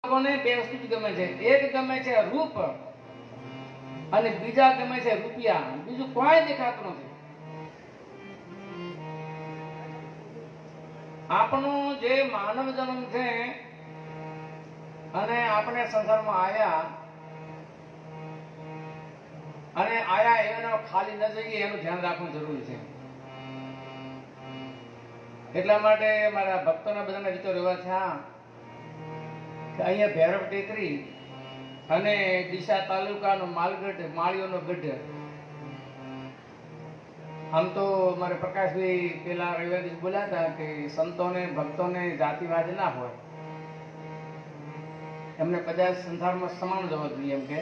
લોકોને બે વસ્તુ જ ગમે છે, એક ગમે છે રૂપ અને બીજા ગમે છે રૂપિયા, બીજું કોઈ દેખાતું નથી. આપણો જે માનવ જન્મ છે અને આપણે સંસારમાં આયા એનો ખાલી ન જઈએ એનું ધ્યાન રાખવું જરૂરી છે. એટલા માટે મારા ભક્તોના બધાના વિચાર એવા થયા કે અહીંયા ભૈરવ ટેકરી અને ડીસા તાલુકાનો માલગઢ માળીઓનો ગઢ. આમ તો મારે પ્રકાશભાઈ પેલા રવિવારે બોલ્યા હતા કે સંતોને ભક્તોને જાતિવાદ ના હોય, એમને કદાચ સંસારમાં સમાન જવો જોઈએ એમ કે.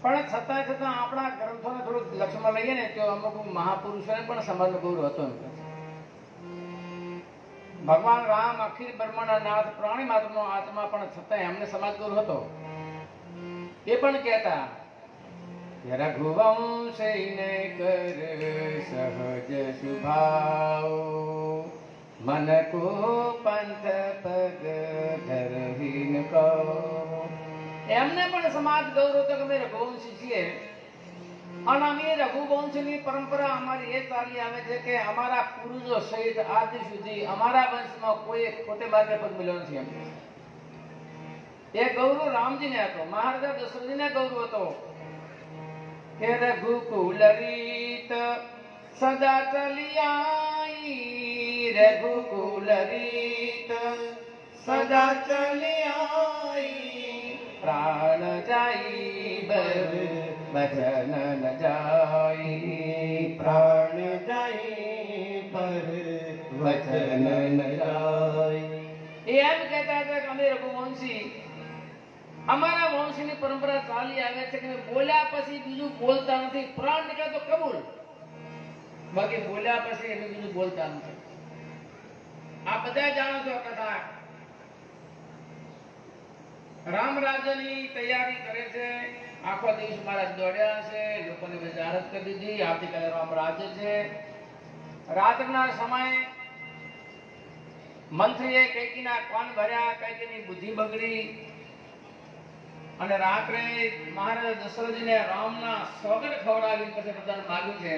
પણ છતાં આપણા ગ્રંથોને થોડુંક લક્ષ્યમાં લઈએ ને તો અમુક મહાપુરુષોને પણ સમાજનો ગૌરવ હતો એમ કે. ભગવાન રામ અખિલ બ્રહ્માંડના નાથ, પ્રાણી માત્રનો આત્મા, પણ છતાં એમને સમાજ ગૌરવ હતો. એ પણ કહેતા રઘુવંશને કર સહજ સ્વભાવ, મન કો પંથ પગ ધરહીન કો. એમને પણ સમાજ ગૌરવ તો કે અમે રઘુવંશી છીએ અને અમે રઘુવંશની પરંપરા અમારી એ ચાલી આવે છે કે અમારા પૂર્વજો સહિત આજ સુધી અમારા વંશમાં કોઈ ખોટે માર્ગે પગ મળ્યો નથી. એમ એ ગૌરવ રામજીને હતો, મહારાજા દશરથજીને ગૌરવ હતો કે રઘુકુલ રીત સદા ચલી આઈ, રઘુકુલ રીત સદા ચલી આઈ, પ્રાણ જાઈ બર વચન ન જાઈ, પ્રાણ જાઈ પર વચન ન જાઈ. એમ કહેતા હતા કે અમે રઘુવંશી, અમારા વંશની પરંપરા ચાલી આવે છે કે બોલ્યા પછી બીજું બોલતા નથી. પ્રાણ નીકળે તો કબૂલ, બાકી બોલ્યા પછી એનું બીજું બોલતા નથી. આ બધા જાણો છો કથા. રામ રાજ્યની તૈયારી કરે છે, આખો દિવસ મહારાજ દોડ્યા છે, લોકોને જાહેરાત કરી દીધી આવતીકાલે રામ રાજ્ય છે. રાત્રના સમયે મંત્રીએ કૈકીના કાન ભર્યા, કૈકીની બુદ્ધિ બગડી અને રાત્રે મહારાજ દશરથજીને રામના સોગંદ ખવડાવી પછી વરદાન માંગ્યું છે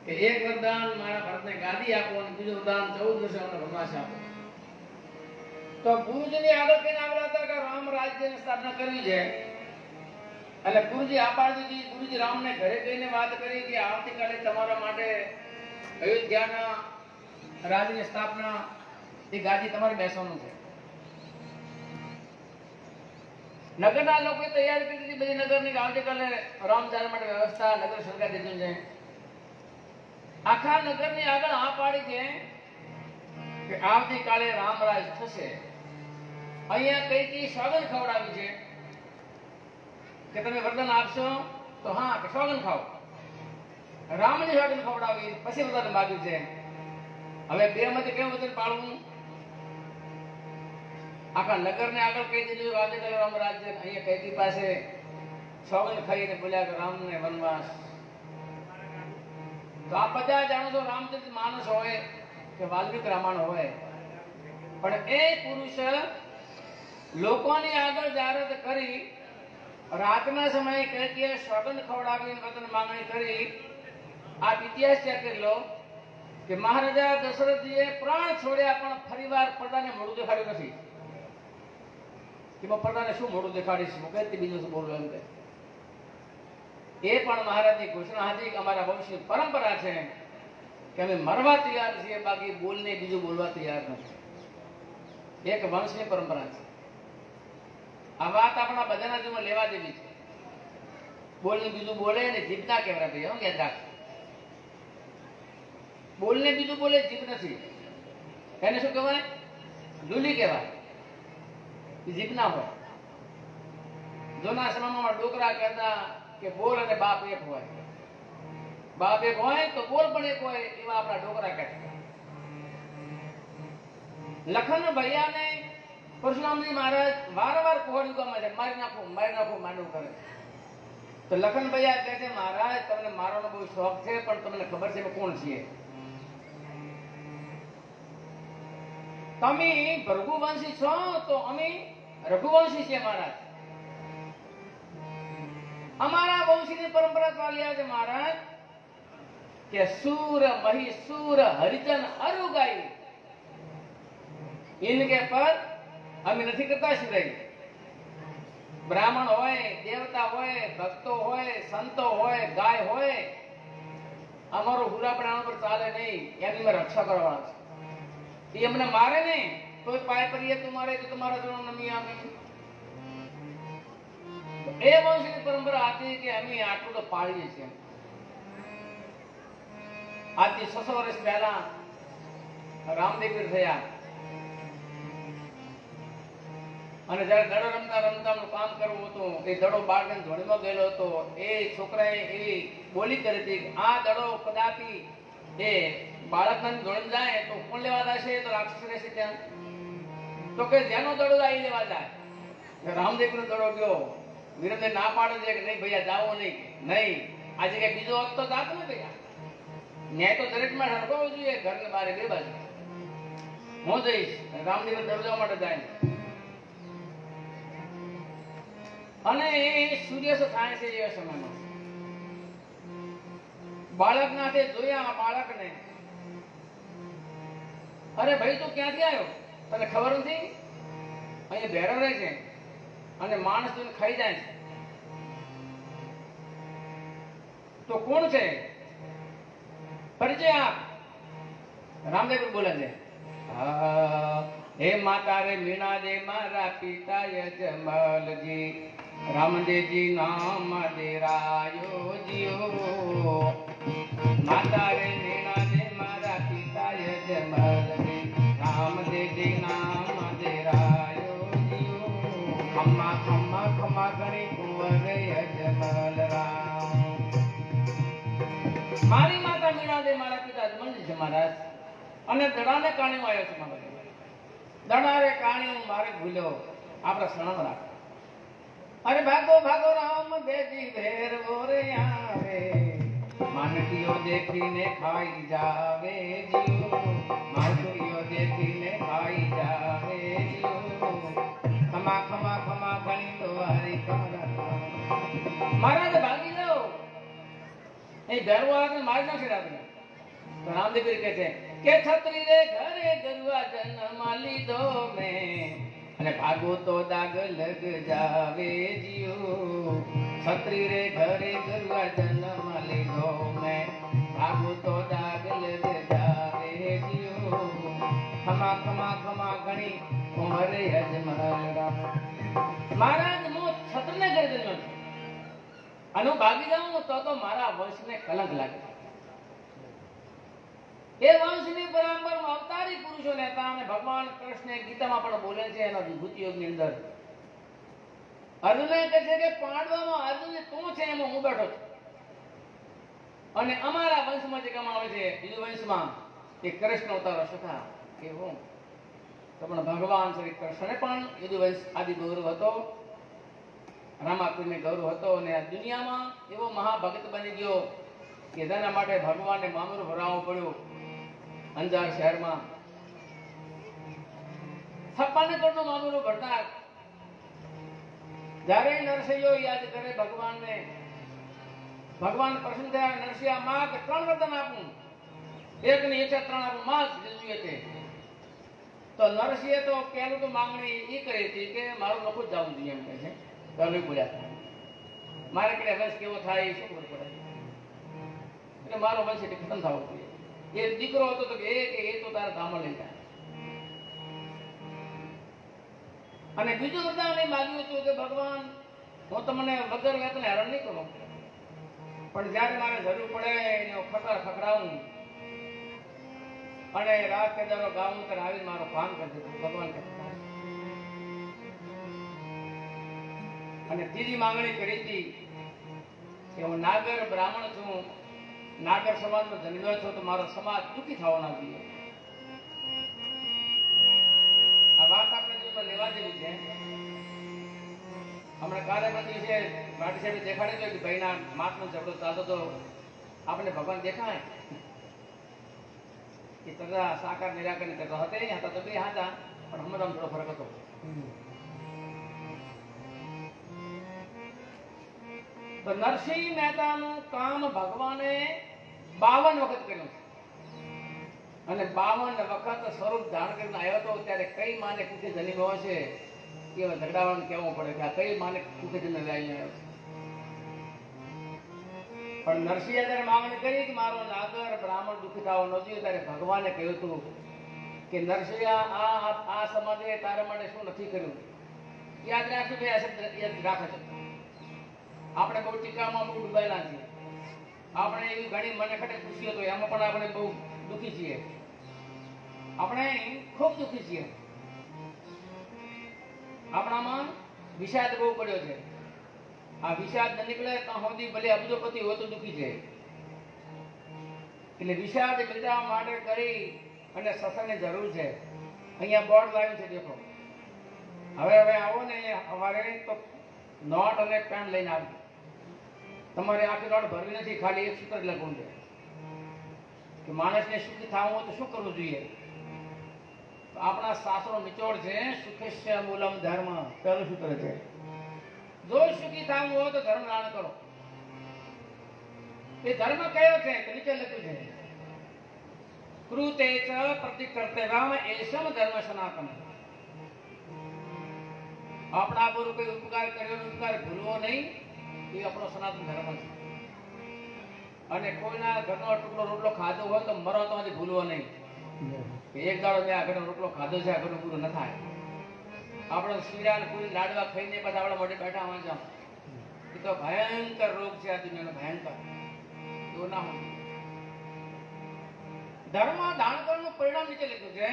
કે એક વરદાન મારા ભરતને ગાદી આપો અને બીજું વરદાન 14 વર્ષ અમને વનવાસ આપો. તો ગુરુજીની આગળ કહીને આવ્યા હતા કે રામ રાજ્યની સ્થાપના કરવી છે. એટલે ગુરુજી આપાડી દીધી. ગુરુજી રામને ઘરે જઈને વાત કરી કે આવતીકાલે તમારા માટે અયોધ્યાના રાજ્યની સ્થાપના, એ ગાદી તમારે બેસવાનું છે. નગરના લોકોએ તૈયારી કરી દીધી બધી નગરની, આવતીકાલે રામ જવા માટે વ્યવસ્થા નગર સરકાર દીધું છે. આખા નગરની આગળ આ પાડી છે કે આવતીકાલે રામરાજ થશે. અહીંયા કઈકી સોગંદ ખવડાવી છે કે તમે વરદાન આપશો તો હા કે સોગંદ ખાઓ. રામની સોગંદ ખવડાવી પછી વરદાન માગ્યું છે. હવે બે માંથી કેવું વચન પાળવું? આખા નગરને આગળ કહી દીધું આવતીકાલે રામ રાજ્ય. અહીંયા કૈકી પાસે સોગંદ ખાઈને બોલ્યા કે રામને વનવાસ. તો આ બધા જાણો છો રામચરિત માનસ હોય કે વાલ્મીક રામાયણ હોય, પણ એ પુરુષ લોકોની આગળ જાહેરાત કરી, રાતના સમયે કૈકીએ સોગંદ ખવડાવીને વતન માંગણી કરી. આ ઇતિહાસ ચેક કરી લો કે મહારાજા દશરથજીએ પ્રાણ છોડ્યા પણ ફરીવાર પડદાને મોઢું દેખાડ્યું નથી. કે પડદાને શું મોઢું દેખાડીશ, મુકેતી બીજું શું બોલવું એમ કે. એ પણ મહારાજની ઘોષણા હતી કે અમારા વંશની પરંપરા છે કે અમે મરવા તૈયાર છીએ, બાકી બોલને બીજું બોલવા તૈયાર નથી. એક વંશની પરંપરા છે. આ વાત આપણા બધાના જીવનમાં લેવા જેવી છે. બોલને બીજું બોલે ને જીભ ના કહેવાય ભાઈ, હું યાદ રાખ. બોલને બીજું બોલે જીભ નથી, એને શું કહેવાય? લૂલી કહેવાય. જીભ ના હોય. જૂના સમયમાં ડોકરા કહેતા કે બોલ અને બાપ એક હોય. બાપ એક હોય તો બોલ પણ એક હોય, એવા આપણા ડોકરા કહેતા. લખન ભૈયાને પરશુરામજી મહારાજ વારંવાર કોહડ્યું ગામ છે, મારી નાખો માંડવું કરે. તો લખન ભૈયા કહે છે મહારાજ તમને મારવાનો બહુ શોખ છે, પણ તમને ખબર છે કોણ છીએ? તમે ભૃગુવંશી છો તો અમે રઘુવંશી છે મહારાજ. અમારા વંશીની પરંપરા ચાલી આવે છે મહારાજ કે सूर महिषूर हरिजन अरुगाई इनके पर हम નથી કરતા સિવાય. બ્રાહ્મણ હોય, દેવતા હોય, ભક્તો હોય, સંતો હોય, ગાય હોય, અમારો હુરાપણા પર ચાલે નહીં. એની મેં રક્ષા કરવાના છે. એ અમને મારે ને તો પાય કરીએ તમારે તો તમારા ચરણ નમી આવે. એ વંશની પરંપરા હતી કે અમે આટલું તો પાળીએ છીએ. આજથી 600 વર્ષ પહેલા રામદેવ થયા અને જયારે દડો રમતા રમતા કામ કરવું હતું, એ દડો બાળકને ધોળીમાં ગયેલો હતો. એ છોકરાએ એવી બોલી કરી હતી કે આ દડો કદાપી એ બાળકને ધોળી જાય તો કોણ લેવા જશે? તો રાક્ષસ રહેશે ત્યાં. તો કે જેનો દડો જાય એ લેવા જાય. રામદેવ નો દડો ગયો. વીરને ના પાડે છે કે નહીં ભૈયા જાવો નહીં. નહીં, આજે કઈ બીજો વખત તો જાત ને ભૈયા. ન્યાય તો દરેકમાં સરખવો જોઈએ. ઘરને બહાર બે બાજુ હું જઈશ. રામદેવ દરજવા માટે જાય અને સૂર્યાસ્ત થાય છે એ સમયમાં બાળકના હાથે જોયા. બાળકને અરે ભાઈ તું ક્યાંથી આવ્યો? તને ખબર નથી? અહીંયા ભેરો રહે છે અને માણસ તું ખાઈ જાય છે. તો કોણ છે? પરિચય આપ. રામદેવ બોલે છે હે માતા રે મીણા દે મારા પિતા યજમલજી, રામદેવજી નામ દેરાયો જીઓ. માતા રે મીણા દે મારા પિતા યજમલજી, રામદેવજી નામ દેરાયો જીઓ. ખમ્મા ખમ્મા ખમ્મા ગણી કુંવર યજમલ રામ. મારી માતા મીણા દે મારા પિતા યજમલજી છે મહારાજ. અને દડાને કારણે આવ્યો છે મારા. દડારે કાણી મારે ભૂલ્યો આપણા શરણ રાખ. અરે ભાગો ભાગો રામ દેજી ભેર બોરે આવે, માનકીઓ દેખીને ખાઈ જાવે જીઓ. માનકીઓ દેખીને ખાઈ જાવે જીઓ. ખમા ખમા ખમા ઘણી તો હરી કમરા. મહારાજ ભાગી જાઓ. એ ભેરવાળાને મારી નાખી રાત્રે. તો રામદેવ કહે છે કે છત્રી રે ઘરે ગરુઆ જન્મ લીધો મેં, અને ભાગો તો દાગ લગ જાવે જીઓ. છત્રી રે ઘરે ગરુઆ જન્મ લીધો મેં, ભાગો તો દાગ લગ જાવે જીઓ. ખમા ખમા ખમા ઘણી ઉમરે યજમલ રામ. મહારાજ હું છત્રને ઘરે જન્મ્યો છું અને હું ભાગી જાઉં તો મારા વંશને કલંક લાગે. એ વંશની પરંપરામાં અવતારી પુરુષો નેતા અને ભગવાન કૃષ્ણ ગીતામાં પણ બોલે છે એના વિભૂતિ યોગની અંદર. અર્જુને કહે છે કે પાંડવામાં અર્જુન તું છે એમાં હું બેઠો છું. અને અમારા વંશમાં જે કમાવે છે બીજું વંશમાં એ કૃષ્ણ અવતારો સખા કે હું તો પણ ભગવાન શ્રી કૃષ્ણને પણ યદુ વંશ આદિ ગૌરવ હતો, રામાપીરને ગૌરવ હતો. અને આ દુનિયામાં એવો મહાભક્ત બની ગયો કે જેના માટે ભગવાનને મામરું ભરાવવું પડ્યું. અંજાર શહેરમાં 56 કરોડનું મામલું ભરતા જ્યારે નરસિંહો યાદ કરે ભગવાનને, ભગવાન પ્રસન્ન થયા. નરસિંહ માં 3 વરદાન આપું, એક ની ઈચ્છા 3 આપું, માં જોઈએ તે. તો નરસિંહે તો પહેલું તો માંગણી એ કરી હતી કે મારું નખું જ જવું જોઈએ એમ કહે છે. તો બોલ્યા મારે કે વંશ કેવો થાય એ શું ખબર પડે, એટલે મારો વંશ એટલે ખતમ થવો જોઈએ. એ દીકરો હતો તો કે એ તો તારા ધામો લઈ જાય. અને બીજું વરદાન એ માગ્યું હતું કે ભગવાન હું તમને વગર વેતને હેરાન નહીં કરું, પણ જ્યારે મારે જરૂર પડે એને ખકર ખકડાવું અને રાત કે દારો ગાવું ત્યારે આવી મારો કામ કરી દીધું. ભગવાન કહેતા અને ત્રીજી માંગણી કરી હતી કે હું નાગર બ્રાહ્મણ છું, નાગર સમાજનો જન્મ્યો છો તો મારો સમાજ દુઃખી થવો ના જોઈએ. આ વાત આપણે જો લેવા જેવી છે. હમણાં કાલે બધી છે ભાટી સાહેબે દેખાડી દો કે ભાઈના માથનો ઝઘડો ચાલતો તો આપણે ભગવાન દેખાય. એ ચર્ચા સાકાર નિરાકરની ચર્ચા હતી હતા તો બે હતા, પણ હમણાં થોડો ફરક હતો. તો નરસિંહ મહેતાનું કામ ભગવાને 52 વખત કર્યું છે, અને 52 વખત સ્વરૂપ ધારણ કરીને આવ્યો હતો. ત્યારે કઈ માને કુકે જન્મ્યો હશે એ ઝઘડાવાળાને કહેવું પડે કે આ કઈ માને કુકે જન્મ આવ્યો છે. પણ નરસિંહે જયારે માંગણી કરી કે મારો નાગર બ્રાહ્મણ દુઃખી થવો ન જોઈએ, ત્યારે ભગવાને કહ્યું હતું કે નરસિંહ આ સમાજે તારા માટે શું નથી કર્યું. યાદ રાખજો ભાઈ, આ શબ્દ યાદ રાખો છો. આપણે બહુ ટીકામાં બહુ ડૂબાયેલા છીએ. આપણે એવી ઘણી મને ખટે ખુશીઓ તો એમાં પણ આપણે બહુ દુઃખી છીએ. આપણે ખૂબ દુઃખી છીએ. આપણામાં વિષાદ બહુ પડ્યો છે. આ વિષાદ ન નીકળે ત્યાં સુધી ભલે અબજોપતિ હોય તો દુઃખી છે. એટલે વિષાદ મિટાવવા માટે કરી અને સત્સંગની જરૂર છે. અહીંયા બોર્ડ લાવ્યું છે, દેખો. હવે આવો ને અમારે તો નોટ અને પેન લઈને આવજો. તમારે આખી નોટ ભરવી નથી, ખાલી એક સૂત્ર લખવું છે કે માણસને સુખી થવું હોય તો શું કરવું જોઈએ. આપણા શાસ્ત્રો નિચોડ છે, સુખેશ્ય મૂલમ ધર્મ, પહેલું સૂત્ર છે. જો સુખી થવું હોય તો ધર્મ ધારણ કરો. એ ધર્મ કયો છે તો નીચે લખ્યું છે, કૃતે ચ પ્રતિકર્તવ્યમ એષમ ધર્મ સનાતન. આપણા પર કોઈ ઉપકાર કર્યો, ઉપકાર ભૂલવો નહીં, એ આપણો સનાતન ધર્મ છે. અને કોઈના ઘરનો ટુકડો રોટલો ખાધો હોય તો મરો તો ભૂલવો નહીં. એક દાડો મેં આ ઘરનો રોટલો ખાધો છે, આ ઘરનું પૂરું ન થાય. આપણે શીરા ને પૂરી લાડવા ખાઈને પાછા આપણા મોઢે બેઠા વાંચા, એ તો ભયંકર રોગ છે આ દુનિયાનો, ભયંકર. એવું ના હોય. ધર્મ દાન કરવાનું પરિણામ નીચે લખ્યું છે,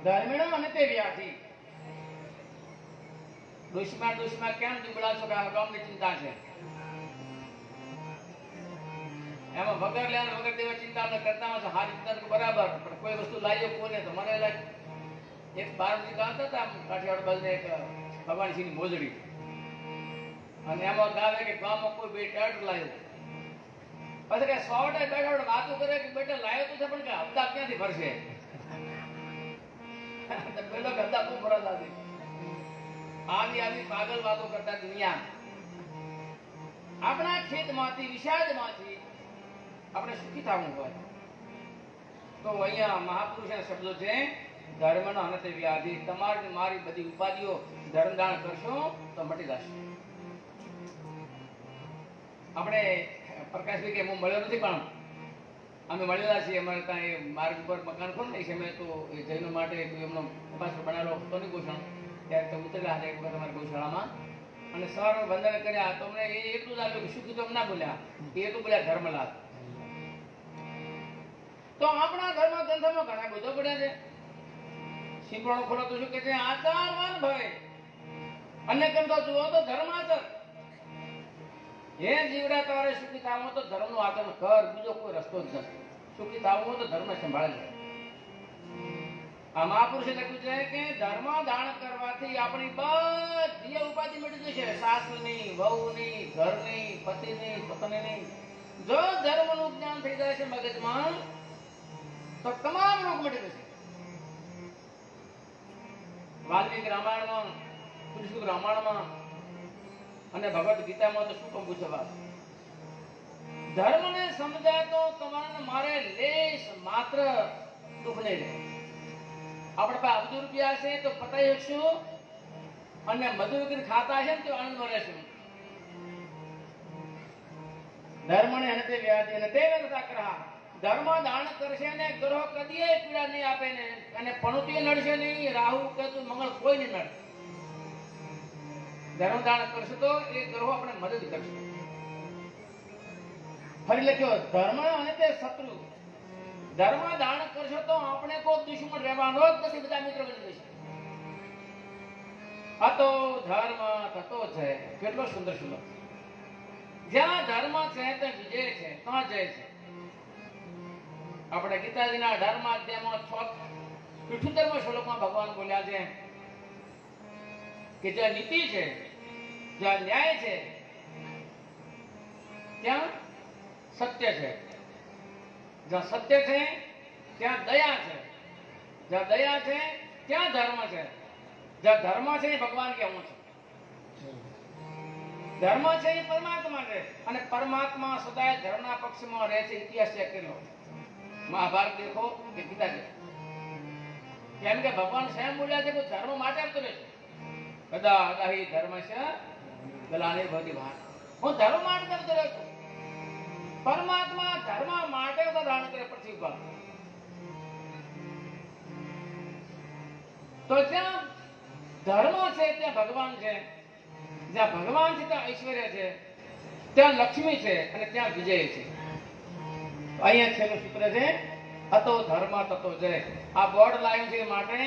ધર્મિણ અને તે વ્યાધિ. દુશ્મન કેમ દુબળા છો કે આ ગામની ચિંતા છે. એમાં વગર લેવા વગર દેવા ચિંતા આપણે કરતા હોય, હારી ચિંતા બરાબર, પણ કોઈ વસ્તુ લાવીએ કોને તો મને લાગે. એક બારજી ગાતા હતા કાઠિયાવાડ બાજુ એક ભગવાનસિંહની મોજડી, અને એમાં ગાવે કે ગામમાં કોઈ બે ટેટ લાવ્યો. પછી કે 100 બેઠા વાતો કરે કે બેટા લાવ્યો તો છે, પણ કે હપ્તા ક્યાંથી ભરશે. પેલો હપ્તા ખૂબ ભરાતા હતી. આવી પાગલ વાતો કરતા દુનિયા. આપણા ખેતમાંથી વિષાદમાંથી આપણે સુખી થવું હોય તો અહીંયા મહાપુરુષના શબ્દો છે, ધર્મનો અનંત વ્યાધિ. તમારી મારી બધી ઉપાધિઓ ધર્મદાન કરશો તો મટી જશે. આપણે પ્રકાશભાઈ કે હું મળ્યો નથી, પણ અમે મળેલા છીએ. અમારે ત્યાં માર્ગ ઉપર મકાન ખોલ નહીં છે, અમે તો એ જૈનો માટે એમનો ઉપાસ બનાવેલો હતો ને ગૌશાળા, ત્યારે તો ઉતરેલા હતા એક વખત અમારી ગૌશાળામાં, અને સર વંદન કર્યા. તો અમને એ એટલું જ આવ્યું કે શું કીધું ના બોલ્યા, એ એટલું બોલ્યા ધર્મલાલ. તો આપણા ધર્મ ગ્રંથોમાં ઘણા બધો પડ્યા છે. શીંપણો ખોલો તો શું કે છે, આચારવાન ભવે. અન્ય ગ્રંથો જુઓ તો ધર્માચર. હે જીવડા, તારે સુખી થવું તો ધર્મનું આચરણ કર, બીજો કોઈ રસ્તો જ નથી. સુખી થવું હોય તો ધર્મ સંભાળી લે. આ મહાપુરુષે લખ્યું છે કે ધર્મ દાન કરવાથી આપણી બધી ઉપાધિ મટી જશે. સાસની, વહુની, ઘરની, પતિની, પત્નીની. જો ધર્મનું જ્ઞાન થઈ જાય છે મગજમાં તો તમામ રોગ મટી જશે. વાલ્મીક રામાયણમાં, પુરુષોત્તમ રામાયણમાં અને ભગવદ ગીતામાં તો શું કહું છે વાત. ધર્મને સમજાય તો તમારે મારે લેશ માત્ર દુઃખ નહીં રહે. આપણે પાસે અબજો રૂપિયા હશે તો પતાવી શકશું, અને મજૂરી ખાતા હશે ને તો આનંદમાં રહેશું. ધર્મને અને તે વ્યાધિ અને તે વ્યવસ્થા ધર્મ દાન કરશે ને ગ્રહ કદીએ પીડા નહીં આપે ને, અને પણુતી નડશે નહીં, રાહુ કેતુ મંગળ કોઈ નહીં નડે. ધર્મ દાન કરશે તો એ ગ્રહો આપણે મદદ કરશે. ફરી લખ્યો, ધર્મ અને તે શત્રુ. ધર્મ દાન કરશો તો આપણે કોઈ દુશ્મન રહેવાનો જ નથી, બધા મિત્ર બની જશે. આ તો ધર્મ થતો છે. કેટલો સુંદર શ્લોક. જ્યાં ધર્મ છે ત્યાં વિજય છે, ત્યાં જય છે. આપણે ગીતાજીના 18મા અધ્યાયમાં 78મા શ્લોકમાં ભગવાન બોલ્યા છે કે જ્યાં નીતિ છે, જ્યાં ન્યાય છે, ત્યાં સત્ય છે. જ્યાં સત્ય છે ત્યાં દયા છે, જ્યાં દયા છે ત્યાં ધર્મ છે, જ્યાં ધર્મ છે એ ભગવાન કે હું છું, ધર્મ છે એ પરમાત્મા છે અને પરમાત્મા સદાય ધર્મના પક્ષમાં રહે છે. ઇતિહાસ ચેક કરી લો, મહાભારત દેખો કે ગીતા દેખો, કેમ કે ભગવાન સ્વયં બોલ્યા છે કે ધર્મ માટે જ કરે છે. કદા અદાહી ધર્મ છે ગલાની ભવતી ભાર, હું ધર્મ માટે જ કરે છું. પરમાત્મા ધર્મ માટે ધારણ કરે પૃથ્વી પર. તો જ્યાં ધર્મ છે ત્યાં ભગવાન છે, જ્યાં ભગવાન છે ત્યાં ઐશ્વર્ય છે, ત્યાં લક્ષ્મી છે અને ત્યાં વિજય છે. અહીંયા છેલ્લું સૂત્ર છે અતો ધર્મ તતો જય. આ બોર્ડ લાવ્યું છે માટે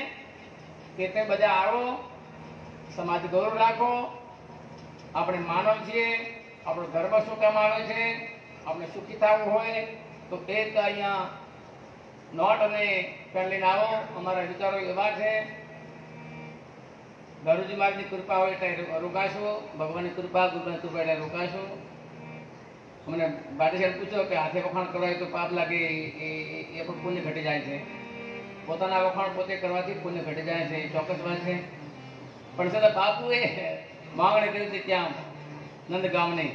કે તે બધા આવો, સમાજ ગૌરવ રાખો. આપણે માનવ છીએ, આપણો ધર્મ શું કામ આવે છે, આપણે સુખી થવું હોય તો એક અહીંયા નોટ અને પેન લઈને આવો. અમારા વિચારો એવા છે, ગરુજી મહારાજની કૃપા હોય એટલે રોકાશું, ભગવાનની કૃપા ગુરુની કૃપા એટલે રોકાશું. મને બાટીસાહેબ પૂછ્યો કે હાથે વખાણ કરવાય તો પાપ લાગે, એ પણ પુણ્ય ઘટી જાય છે. પોતાના વખાણ પોતે કરવાથી પુણ્ય ઘટી જાય છે, એ ચોક્કસ વાત છે. પણ છતાં બાપુએ માંગણી કરી હતી ત્યાં નંદગામની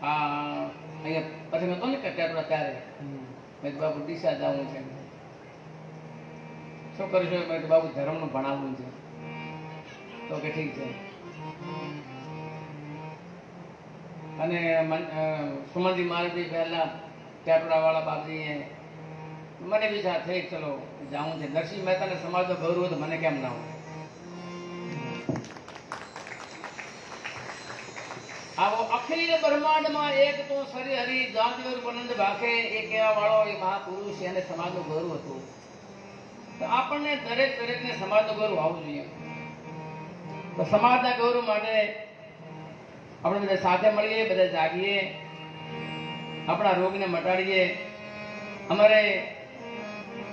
અહીંયા પછી હતો ને કટ્યાટોડા ત્યારે મેં બાપુ ડીસા જવું છે, શું કરીશું? મેં બાપુ ધર્મનું ભણાવવું છે. તો કે ઠીક છે. અને સુમનજી મહારાજજી પહેલા ટાટોડા વાળા બાપજીએ મને વિચાર થઈ ચલો જાવું છે. નરસિંહ મહેતાને સમાજનો ગૌરવ તો મને કેમ ના હોય? આવો અખિલ બ્રહ્માંડમાં એક તો સરી હરિ જાદવેર પનંદ ભાખે એ કહેવા વાળો એ મહાપુરુષ એને સમાજનું ગૌરવ હતું. તો આપણને દરેકને સમાજનું ગૌરવ આવવું જોઈએ. તો સમાજના ગૌરવ માટે આપણે બધા સાથે મળીએ, બધા જાગીએ, આપણા રોગને મટાડીએ. અમારે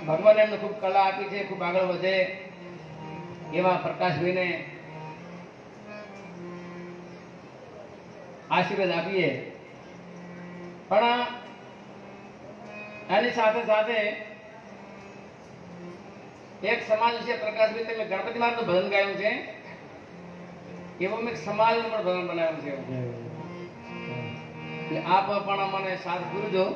ભગવાને એમને ખૂબ કલા આપી છે, ખૂબ આગળ વધે એવા પ્રકાશભાઈને આશીર્વાદ આપીએ. પણ એની સાથે સાથે એક સમાજ વિશે પ્રકાશભાઈ તમે ગણપતિ મહારાજનું ભજન ગાયું છે, એવો મેં સમાજનું પણ ભજન બનાવ્યું છે. એટલે આપ પણ મને સાથ પૂરજો.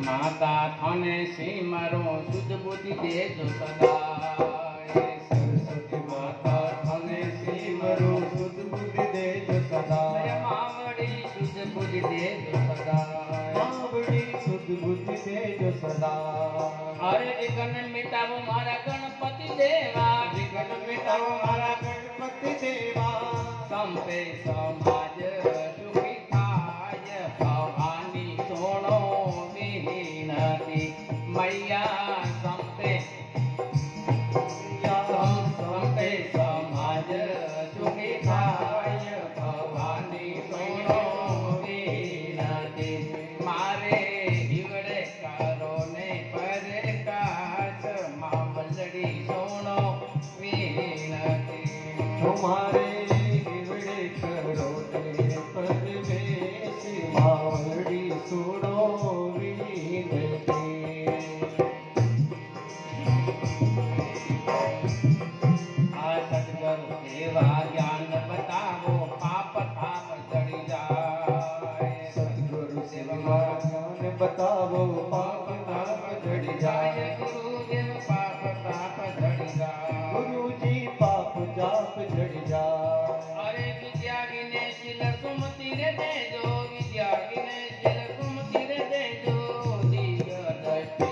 માતા થને સિમરો શુદ્ધ બુદ્ધિ દેજો સદાય. સરસ્વતી માતા થને સિમરો શુદ્ધ બુદ્ધિ દેજો સદાય. માવડી શુદ્ધ બુદ્ધિ દેજો સદાય. માવડી શુદ્ધ બુદ્ધિ દેજો સદાય. અરે વિઘ્ન મિટાવો મારા ગણપતિ દેવા, વિઘ્ન મિટાવો મારા ગણપતિ દેવા. સંપે સમાજ સુખી થાય, ભવાની સોણો મૈયા સંપે સંપે સમાજ સુખી થાય, ભવાની સોનો વિનતી. મારે હિવડે કરો ને પરે કાચ, માવલડી સોનો વિનતી. મારે હિવડે કરો ને પરવેશ, માવડી સોનો જ્ઞાન બતાવો પાપ થાપ ચડી જાય. સદગુરુ સેવા જ્ઞાન બતાવો પાપ થાપ ચડી જાય. ગુરુજી પાપ તાપ ચડી જાય. ગુરુજી પાપ તાપ ચડી જાય. અરે વિદ્યાગીને શીલ સુમતિ રે દેજો, વિદ્યાગીને શીલ સુમતિ રે દેજો. દિવ્ય દ્રષ્ટિ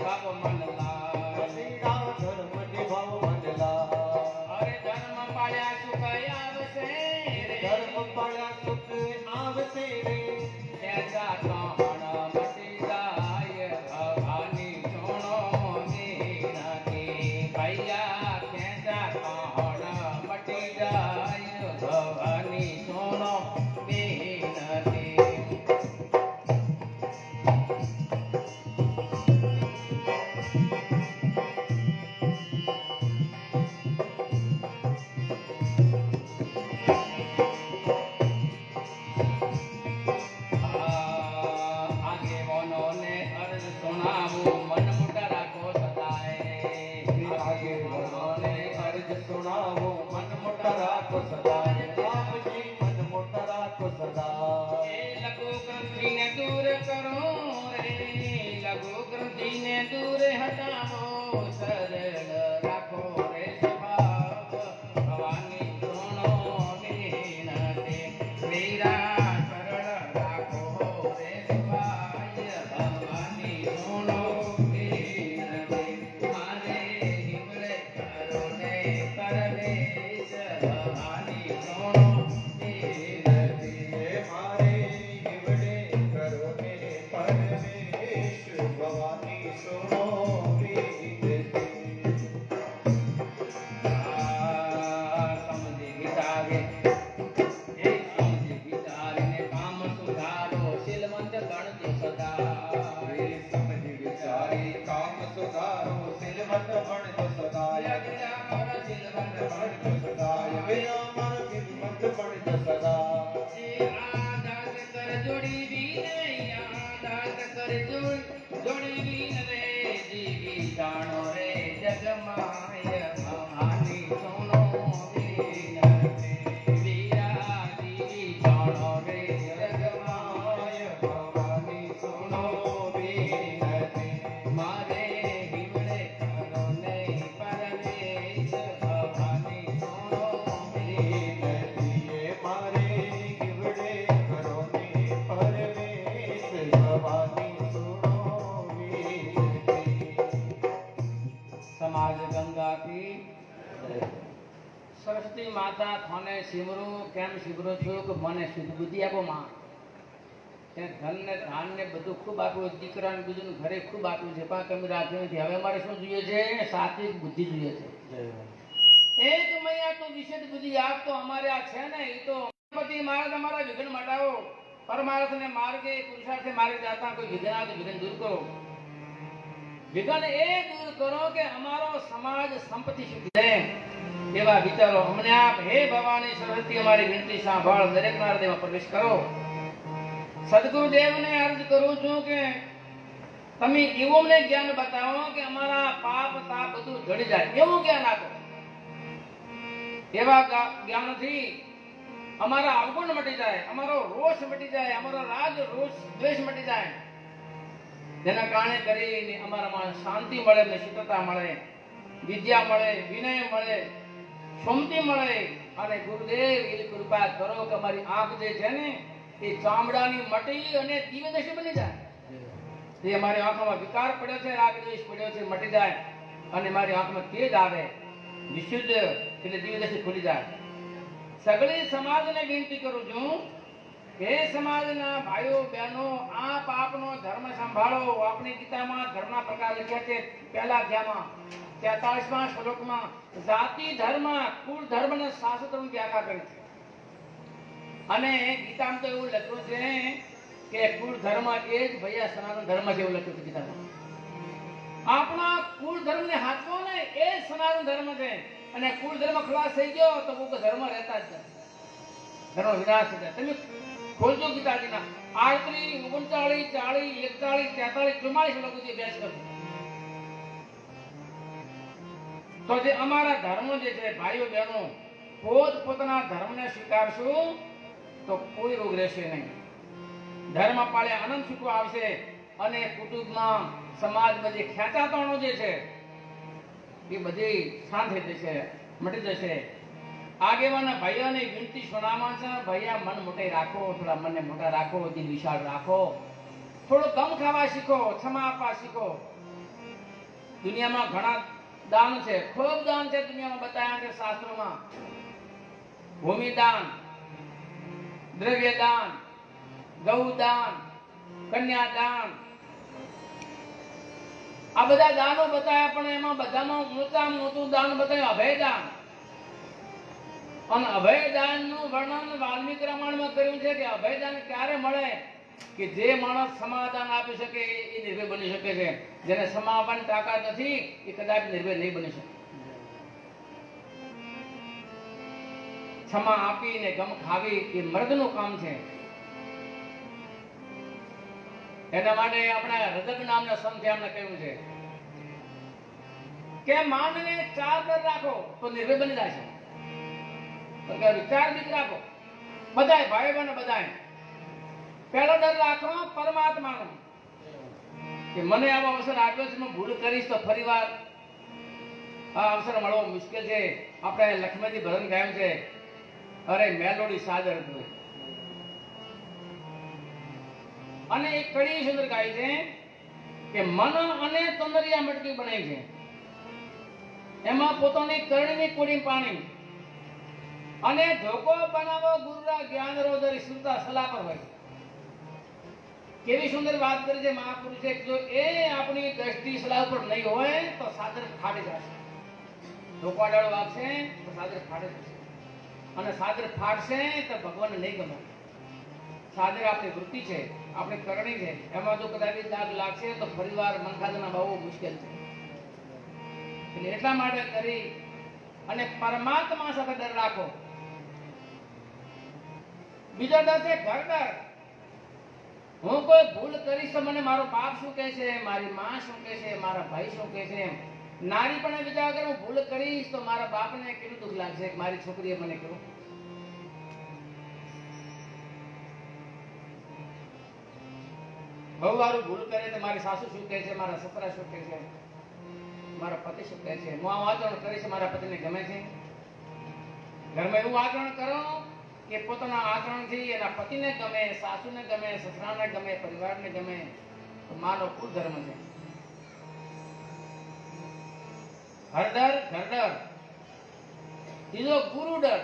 નિભાવ મન લાય શ્રીરામ ધર્મ નિભાવ મન લાય અરે ધર્મ પાળ્યા સુખ આવશે રે ધર્મ પાળ્યા સુખ આવશે રે એસા કહણ મટી જાય ભવાની સોનો મીનાથી ભૈયા કેસા કહણ મટી જાય ભવાની સોનો મીનાથી આગેવાનોને અર્જ સુણાવું મન મોટા રાખો સદાય આગેવાનોને અર્જ સુણાવો મન મોટા રાખો સદાય આપજી મન મોટા રાખો સદાય એ લઘુ ગ્રંથિને દૂર કરો રે લઘુ ગ્રંથિને દૂર હટાવો સરળ રાખો રે સ્વભાવ ભવાની સોનો વિનતે વીરા સરળ રાખો રે સ્વભાવ ભવાની સોનો વિનતે મારે હિમરે કરો ને પરમેશ ભવાની સોનો વિનતે મારે હિવડે કરો ને પરમેશ ભવાની સોનો વિનતી સમજી વિચારે એ સમજી વિચારીને કામ સુધારો શીલવંત ગણજો સદા એ સમજી વિચારી કામ સુધારો સિલવંત ભણજો સદાય યજ્ઞ કર શીલવંત ભણજો સદાય વે અમર સિલવંત ભણજો સદાય એ આદાસ કર જોડી વીને આદાસ કર જોડી વીને રે જીવી જાણો રે જગમાય ભવાની સોનો વિનતે વીરા જીવી જાણો રે જગમાય ભવાની સોનો વિનતે મારે હિમડે કરો ને પરમેશ ભવાની સોનો વિનતે મારે હિવડે કરો ને પરમેશ ભવાની સોનો વિનતી સમાજ ગંગા કી સરસ્વતી માતા થાને સિમરું કેમ સિમરો છું કે મને શુદ્ધ બુદ્ધિ આપો માં તે ધન ને ધાન ને બધું ખૂબ આપ્યું દીકરાને બીજું ઘરે ખૂબ આપ્યું છે પણ કમી રાખ્યું નથી હવે મારે શું જોઈએ છે સાત્વિક બુદ્ધિ જોઈએ છે એક મૈયા તો વિશેષ બુદ્ધિ આપતો અમારે આ છે ને એ તો પતિ મારે તમારા વિઘ્ન મટાવો પરમાર્થ ને માર્ગે પુરુષાર્થે માર્ગે જાતા કોઈ વિઘ્ન આવે તો વિઘ્ન દૂર કરો વિઘ્ન એ દૂર કરો કે અમારો સમાજ સંપત્તિ સુખી રહે એવા વિચારો અમને આપ હે ભવાની સરસ્વતી અમારી વિનંતી સાંભળ દરેક ના હૃદયમાં પ્રવેશ કરો સદગુરુદેવને અર્જ કરું છું કે તમે એવું અમને જ્ઞાન બતાવો કે અમારા પાપ તાપ બધું જડી જાય એવું જ્ઞાન આપો એવા જ્ઞાનથી અમારા અવગુણ મટી જાય અમારો રોષ મટી જાય અમારો રાગ રોષ દ્વેષ મટી જાય જેના કારણે કરીને અમારામાં શાંતિ મળે ને શીતળતા મળે વિદ્યા મળે વિનય મળે સુમતિ મળે અને ગુરુદેવ એ કૃપા કરો કે અમારી આંખ જે છે ને એ ચામડાની મટી અને દિવ્યદર્શી બની જાય તે અમારી આંખમાં વિકાર પડ્યો છે રાગ દ્વેષ પડ્યો છે મટી જાય અને મારી આંખમાં તેજ આવે વિશુદ્ધ એટલે દિવ્યદર્શી ખુલી જાય સગળી સમાજને વિનંતી કરું છું હે સમાજના ભાઈઓ બહેનો આપ આપનો ધર્મ સંભાળો આપણી ગીતામાં ધર્મના પ્રકાર લખ્યા છે પહેલા અધ્યાયમાં 43મા શ્લોકમાં જાતિ ધર્મ કુળ ધર્મ અને શાસ્ત્ર ધર્મ વ્યાખ્યા કરી છે અને ગીતામાં તો એવું લખ્યું છે કે કુળ ધર્મ એ જ ભૈયા સનાતન ધર્મ છે એવું લખ્યું છે ગીતામાં આપણા કુળ ધર્મને હાથવો ને એ જ સનાતન ધર્મ છે અને કુળ ધર્મ ખલાસ થઈ ગયો તો કોઈ ધર્મ રહેતા જ નથી ધર્મ વિનાશ થઈ જાય તમે ખોલજો ગીતાજીના 38 39 40 41 43 44 શ્લોકો જે અભ્યાસ કરજો તો જે અમારા ધર્મ જે છે ભાઈઓ બહેનો પોતપોતાના ધર્મને સ્વીકારશું તો કોઈ રોગ રહેશે નહીં ધર્મ પાળે આનંદ સુખ આવશે અને કુટુંબમાં સમાજમાં જે ખેંચાતાણો જે છે એ બધી શાંત થઈ જશે મટી જશે આગેવાના ભાઈઓને વિનંતી સુનામાં છે ભૈયા મન મોટે રાખો થોડા મનને મોટા રાખો દિલ વિશાળ રાખો થોડું કમ ખાવા શીખો ક્ષમા આપવા શીખો દુનિયામાં ઘણા દાન છે, ખૂબ દાન છે દુનિયામાં બતાવ્યા છે શાસ્ત્રોમાં. ભૂમિ દાન, દ્રવ્ય દાન, ગૌ દાન, કન્યા દાન, આ બધા દાનો બતાવ્યા, પણ એમાં બધામાં મોટામાં મોટું દાન બતાવ્યું અભય દાન. અને અભય દાનનું વર્ણન વાલ્મીકી રામાયણમાં કર્યું છે કે અભય દાન ક્યારે મળે કે જે માણસ સમાધાન આપી શકે એ નિર્ભય બની શકે છે. જેને સમાવવાની તાકાત નથી એ કદાચ નિર્ભય નહીં બની શકે. ક્ષમા આપીને ગમ ખાવી એ મર્દનું કામ છે. એના માટે આપણે રજક નામના સંતે અમને કહ્યું છે કે માનને 4 દર રાખો તો નિર્ભય બની જાય છે. તો કે 4 બીજ રાખો બધાય ભાઈ બહેનો બધાય. પહેલો ડર રાખો પરમાત્માનો, કે મને આવો અવસર આપ્યો છે, હું ભૂલ કરીશ તો ફરીવાર આ અવસર મળવો મુશ્કેલ છે. આપણે લક્ષ્મીજી ભજન ગાયું છે, અરે મેલોડી સાદર હોય. અને એક કડી સુંદર ગાય છે કે મન અને તંદરિયા મટકી બનાવી છે, એમાં પોતાની કરણીની કોડી પાણી અને ધોકો બનાવો ગુરુરા જ્ઞાન રોદરી સુરતા સલાહ પર હોય. કેવી સુંદર વાત કરી છે મહાપુરુષે, જો એ આપણી દ્રષ્ટિ સલાહ પર નહીં હોય તો સાદર ફાટી જશે. ધોકાડાળો વાગશે તો સાદર ફાટી જશે, અને સાદર ફાટશે તો ભગવાનને નહીં ગમે. સાદર આપણી વૃત્તિ છે, આપણી કરણી છે, એમાં જો કદાચ દાગ લાગશે તો ફરીવાર મનખાદના બહુ મુશ્કેલ છે. એટલે એટલા માટે કરી અને પરમાત્મા સાથે ડર રાખો. બીજો ડર છે ઘર ડર. હું કોઈ ભૂલ કરીશ તો મને મારો બાપ શું કહે છે, મારી માં શું કહે છે, મારા ભાઈ શું કહે છે. નારી પણ વિચાર કરે હું ભૂલ કરીશ તો મારા બાપને કેટલું દુઃખ લાગશે કે મારી છોકરીએ મને કહ્યું. બહુ વારું ભૂલ કરે તો મારી સાસુ શું કહે છે, મારા સસરા શું કહે છે, મારા પતિ શું કહે છે. હું આ આચરણ કરીશ મારા પતિને ગમે છે. ઘરમાં એવું આચરણ કરો કે પોતાના આચરણથી એના પતિને ગમે, સાસુને ગમે, સસરાને ગમે, પરિવારને ગમે, તો માનો કુલ ધર્મ છે. હરડર ઘરડર. ત્રીજો ગુરુ ડર.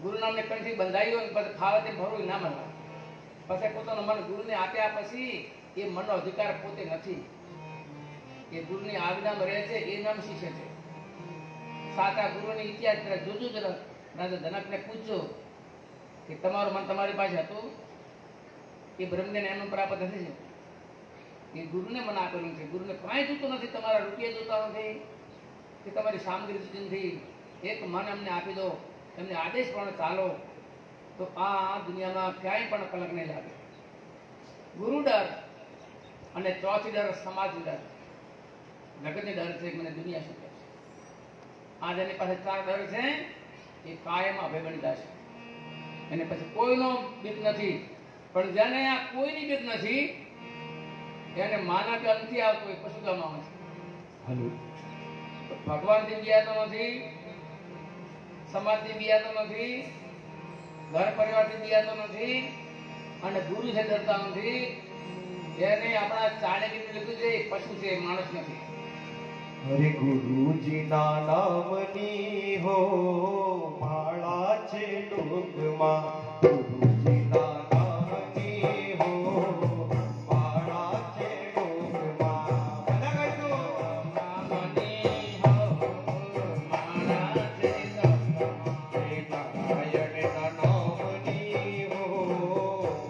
ગુરુ નામને કંઠી બંધાયું અને પછી ખાવાથી ભરવું ના મળે. પછી પોતાનું મન ગુરુને આપ્યા પછી એ મનનો અધિકાર પોતે નથી, એ ગુરુની આજ્ઞામાં રહે છે. એ નામ શિષ્ય છે. સાચા ગુરુની ઇતિહાસ જોજો જરા. રાજા જનકને પૂછજો કે તમારું મન તમારી પાસે હતું, એ બ્રહ્મજ્ઞાન એમનું પ્રાપ્ત નથી. એ ગુરુને મન આપેલું છે. ગુરુને કાંઈ જોતું નથી, તમારા રૂપિયા જોતા નથી કે તમારી સામગ્રી જોતી નથી. એક મન અમને આપી દો, એમને આદેશ પણ ચાલો, તો આ દુનિયામાં ક્યાંય પણ કલંક નહીં લાગે. ગુરુ ડર. અને ચોથી ડર સમાજ ડર. જગતની ડર છે મને દુનિયા શું કહે છે. આ જેની પાસે 4 ડર છે એ કાયમ અભય બની જશે. એને પછી કોઈનો બીક નથી. પણ જેને આ કોઈની બીક નથી એને માના કે નથી આવતો એ પશુ કામ આવે છે. ભગવાનથી બિયાતો નથી, સમાજથી બિયાતો નથી, ઘર પરિવારથી બિયાતો નથી, અને ગુરુ છે ડરતા નથી. એને આપણા ચાણક્ય લીધું છે એ પશુ છે, માણસ નથી. હરે ગુરુજી ના નામની હો માળા છે લોકમાં. ગુરુજી ના નામની હો માળા છે લોકમાં. બધા કહેજો નામની હો માળા છે લોકમાં. નારાયણ ના નામની હો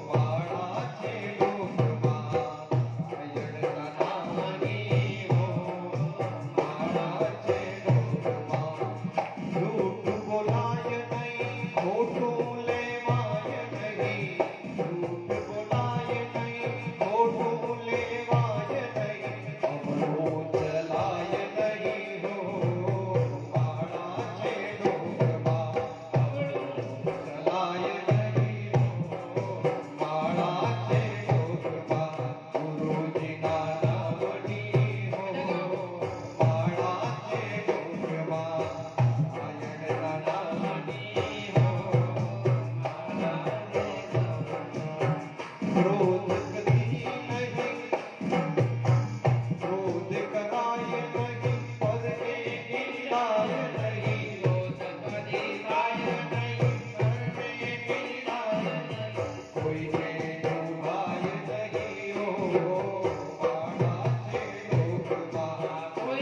માળા છે લોકમાં. નારાયણ ના નામની હો માળા છે લોકમાં. જૂઠ બોલાય નહીં, ખોટું લેવાય નહીં.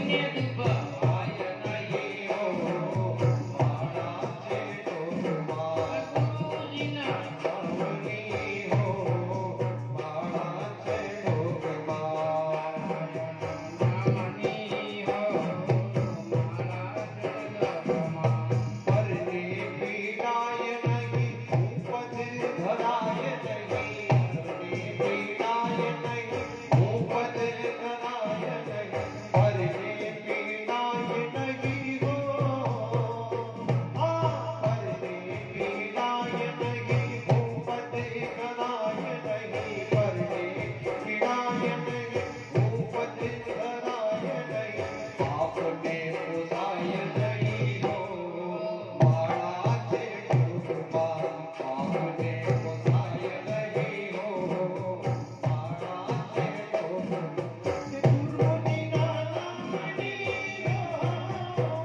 કોઈને દુભાય નહીં હો મારા છે ડોકમાં ગુરુજીના નામની હો મારા છે ડોકમાં નામની હો મારા જગમાં પરને પીડાય નહીં ઉપજ ધરાય નહીં પરને પીડાય નહીં ઉપજ ધરાય નહીં પરને પીડાય નહીં હો પરને પીડાય નહીં ઉપજ ધરાય નહીં પરને પીડાય નહીં ઉપજ ધરાય નહીં પાપને પોસાય નહીં હો મારા છે ડોકમાં પાપને પોસાય નહીં હો મારા છે ડોકમાં ગુરુની નામની હો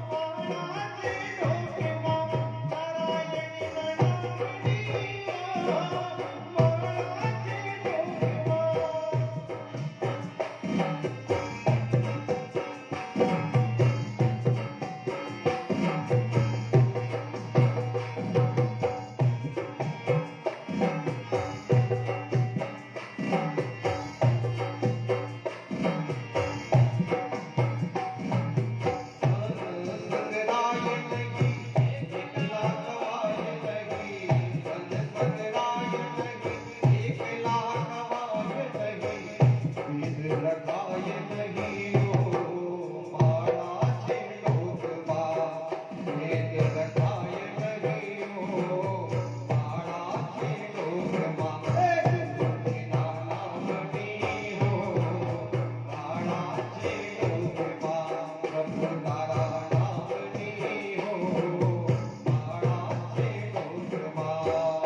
મારા છે ડોકમાં નારાયણી નામની હો મારા છે ડોકમાં સંગરાય નહીં એકલા ખવાય નહીં સંગરાય નહીં એકલા ખવાય નહીં વિધ રખાય નહીં હો મારા છે ડોકમાં વેદ રખાય નહીં હો મારા છે ડોકમાં ગુરુજી નામની હો મારા છે ડોકમાં પ્રભુ તારા નામની હો મારા છે ડોકમાં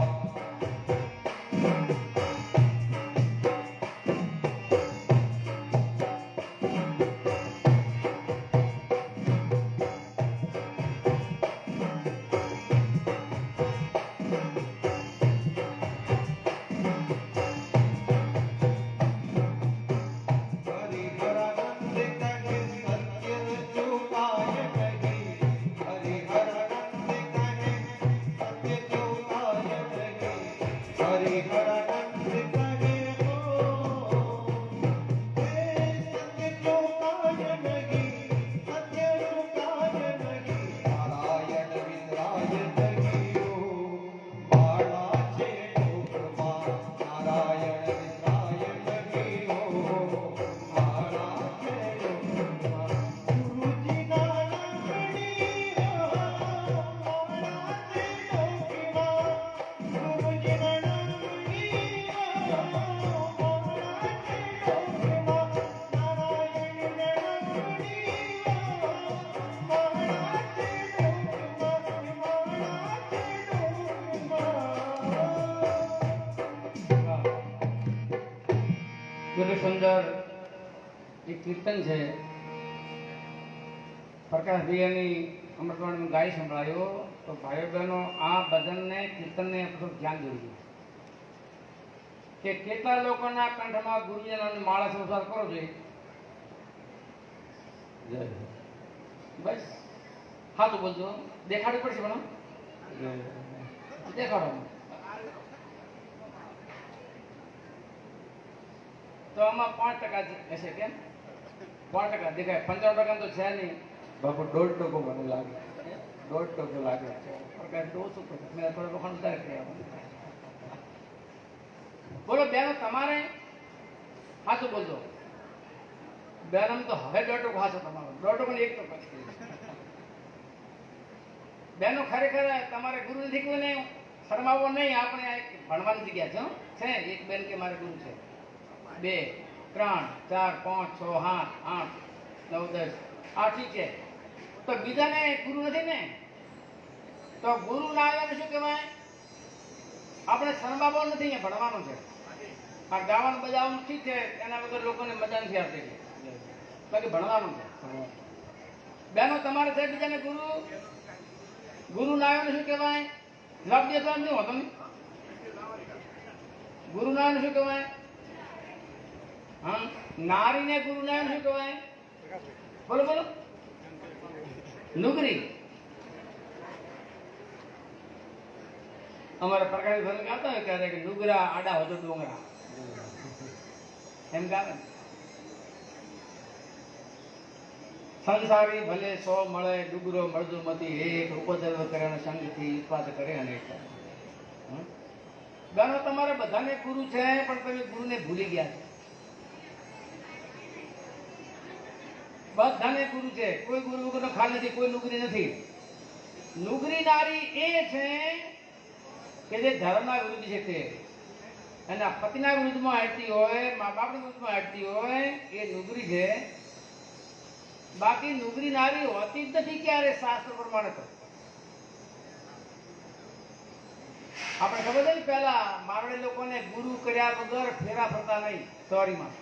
હરિહરાનંદ કહે સત્ય ચૂકાય નહીં હરિહરાનંદ કહે સત્ય ચૂકાય નહીં હરિહરાનંદ કહે હો સત્ય ચૂકાય નહીં સત્ય ચૂકાય નહીં નારાયણ વિંદ્રાય નહીં હો મારા છે ડોકમાં નારાયણ વિંદ્રાય નહીં હો મારા છે ડોકમાં ગુરુજીના નામની હો મારા છે ડોકમાં ગુરુજીના નામની હો મારા છે ડોકમાં નારાયણના નામની હો મારા છે ડોકમાં મારા છે ડોકમાં કેટલું સુંદર એક કીર્તન છે પ્રકાશભાઈની અમૃતવાણીનું ગાય સંભળાયો તો ભાઈઓ બહેનો આ ભજનને કીર્તનને બધું ધ્યાન દોર્યું કે કેટલા લોકોના કંઠમાં ગુરુજીના માળા સંસાર કરો છો બસ હા તો બોલજો દેખાડવું પડશે પણ દેખાડો તો આમાં 5% હશે કેમ 5% દેખાય 95% તો છે નહીં બાપુ 1.5% મને લાગે 1.5% લાગે પ્રકાશ તો ઓછું કરે મેં થોડો વખાણ વધારે કર્યા બોલો બેનો તમારે હાચું બોલજો બેનમ તો હવે 1.5% હાચો તમારો 1.5 એક તો પછી બેનો ખરેખર તમારે ગુરુ નથી કોઈને શરમાવો નહીં આપણે આ એક ભણવાની જગ્યા છે હો. છે એક બેન કે મારે ગુરુ છે 2 3 4 5 6 7 8 9 10 આ ઠીક છે તો બીજાને ગુરુ નથી ને તો ગુરુ ના આવે શું કહેવાય આપણે શરમાવો નથી અહીંયા ભણવાનું છે આ ગાવાનું બજાવવાનું ઠીક છે એના વગર લોકોને મજા નથી આવતી બાકી ભણવાનું છે બેનો તમારે છે બીજાને ગુરુ ગુરુ ના આવે શું કહેવાય લાભ દે તો એમ નહીં હોતો ને ગુરુ ના આવે શું કહેવાય હા નારીને ગુરુ ના આવે શું કહેવાય બોલો બોલો. નુગરી. અમારા પ્રકાશ ભાઈ ગાતા હોય ક્યારે કે નુગરા આડા હોય તો ડુંગરા એમ ગાવે ને. સંસારી ભલે 100 મળે ડુગરો મળજો મતી એક ઉપદ્રવ કરે સંગથી ઉત્પાદ કરે અનેક. ગાનો તમારે બધાને ગુરુ છે પણ તમે ગુરુને ભૂલી ગયા છો. બધાને ગુરુ છે, કોઈ ગુરુ વગરનો ખાલ નથી, કોઈ નુગરી નથી. નુગરી નારી એ છે કે જે ધર્મના વિરુદ્ધ છે તે, અને પતિના વિરુદ્ધમાં હાડતી હોય, મા બાપના વિરુદ્ધમાં હાડતી હોય એ નુગરી છે. બાકી નુગરી નારી હોતી જ નથી ક્યારે શાસ્ત્ર પ્રમાણે. તો આપણે ખબર છે ને પહેલા મારવાડી લોકોને ગુરુ કર્યા વગર ફેરા ફરતા નહીં સવારીમાં,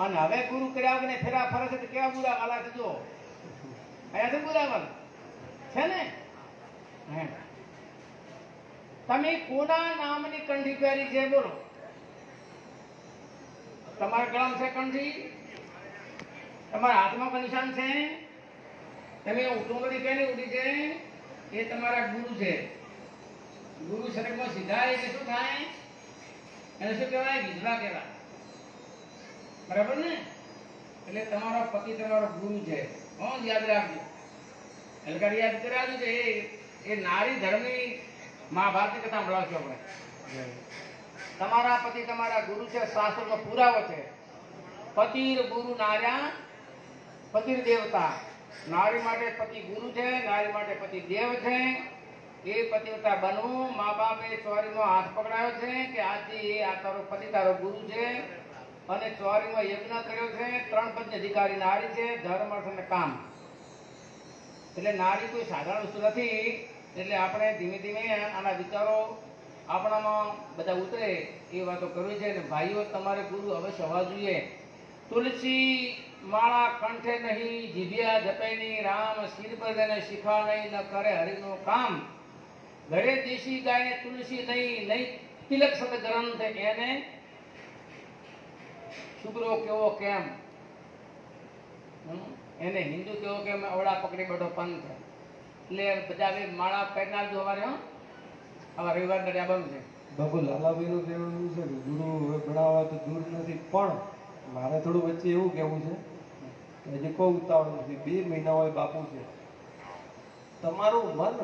અને હવે ગુરુ કર્યા વગર ફેરા ફરે છે તો કેવા બુરા વાલા છે. જો અહીંયાથી બુરા વાલા છે ને. તમે કોના નામની કંઠી પહેરી છે બોલો? તમારા ગળામાં છે કંઠી? તમારા હાથમાં કોઈ નિશાન છે? તમે ઉટુંગળી પહેરી ઉડી છે એ તમારા ગુરુ છે. ગુરુ શરીરમાં સીધા એટલે શું થાય? એને શું કહેવાય? વિધવા કહેવાય. બરાબર ને? એટલે તમારો પતિ તમારો ગુરુ છે. યાદ રાખજો. એટલે યાદ કરાવજો છે એ નારી ધર્મની મહાભારતની કથા મળાવશો આપણે. તમારા પતિ તમારા ગુરુ છે, શાસ્ત્રનો પુરાવો છે. પતિર ગુરુ નાર્યા પતિર દેવતા. નારી માટે પતિ ગુરુ છે, નારી માટે પતિ દેવ છે. એ પતિવ્રતા બનવું. મા બાપે ચોરીમાં હાથ પકડાયો છે કે આજથી આ તારો પતિ તારો ગુરુ છે, અને ચોરીમાં યજ્ઞ કર્યો છે. 3 પદની અધિકારી નારી છે, ધર્મ અર્થ અને કામ. એટલે નારી કોઈ સાધારણ વસ્તુ નથી. એટલે આપણે ધીમે ધીમે આના વિચારો આપણામાં બધા ઉતરે એ વાતો કરવી છે. અને ભાઈઓ તમારે ગુરુ અવશ્ય હોવા જોઈએ. તુલસી માળા કંઠે નહીં, જીભિયા જપે નહીં, રામ શિર પર તેને શીખા નહીં, ન કરે હરિનું કામ. ઘરે દેશી ગાયને તુલસી નહીં, નહીં તિલક સત ગ્રંથ એને શુક્રો કેવો કેમ, એને હિન્દુ કેવો કેમ, અવળા પકડી બેઠો પંથ. એટલે બધા માળા પહેરનાર જો અમારે આવા રવિવાર દરિયા બંધ છે. બાપુ લાલાભાઈનું કહેવું એવું છે કે ગુરુ હવે ભણાવવા તો દૂર નથી, પણ મારે થોડું વચ્ચે એવું કહેવું છે કે હજી કોઈ ઉતાવળ નથી. 2 મહિના હોય બાપુ છે. તમારું મન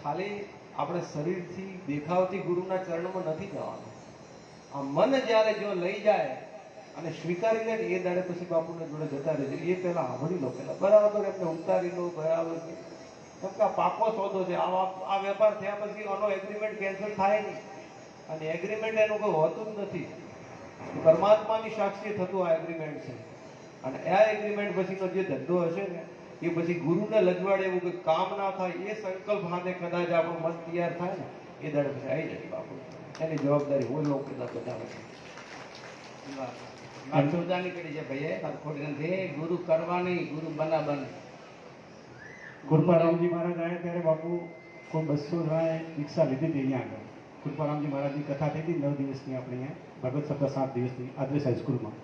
ખાલી આપણે શરીરથી દેખાવથી ગુરુના ચરણમાં નથી જવાનું. આ મન જ્યારે જો લઈ જાય અને સ્વીકારી લે એ દાડે પછી બાપુને જોડે જતા રહેજો. એ પહેલા સાંભળી લો, પહેલા બરાબર એમને ઉતારી લો બરાબર. કેમ કે આ પાકો સોદો છે. આ વેપાર થયા પછી આનો એગ્રીમેન્ટ કેન્સલ થાય નહીં, અને એગ્રીમેન્ટ એનું કોઈ હોતું જ નથી. પરમાત્માની સાક્ષી થતું આ એગ્રીમેન્ટ છે. અને આ એગ્રીમેન્ટ પછીનો જે ધંધો હશે ને એ પછી ગુરુને લજવાડે એવું કોઈ કામ ના થાય એ સંકલ્પ સાથે કદાચ આપણું મન તૈયાર થાય ને એ દાડે પછી આવી જાય બાપુ. એની જવાબદારી હોય લોકો કદાચ બતાવે છે. માતૃદાની કરી છે ભાઈ, ખોટી નથી. ગુરુ કરવા નહીં, ગુરુ બનાવવા નહીં. કૃપારામજી મહારાજ આવ્યા ત્યારે બાપુ કોઈ 200 જણાએ દીક્ષા લીધી હતી અહીંયા આગળ. કૃપારામજી મહારાજની કથા થઈ હતી 9 દિવસની આપણે અહીંયા ભગવત સપ્તાહ 7 દિવસની આદર્શ હાઈસ્કૂલમાં.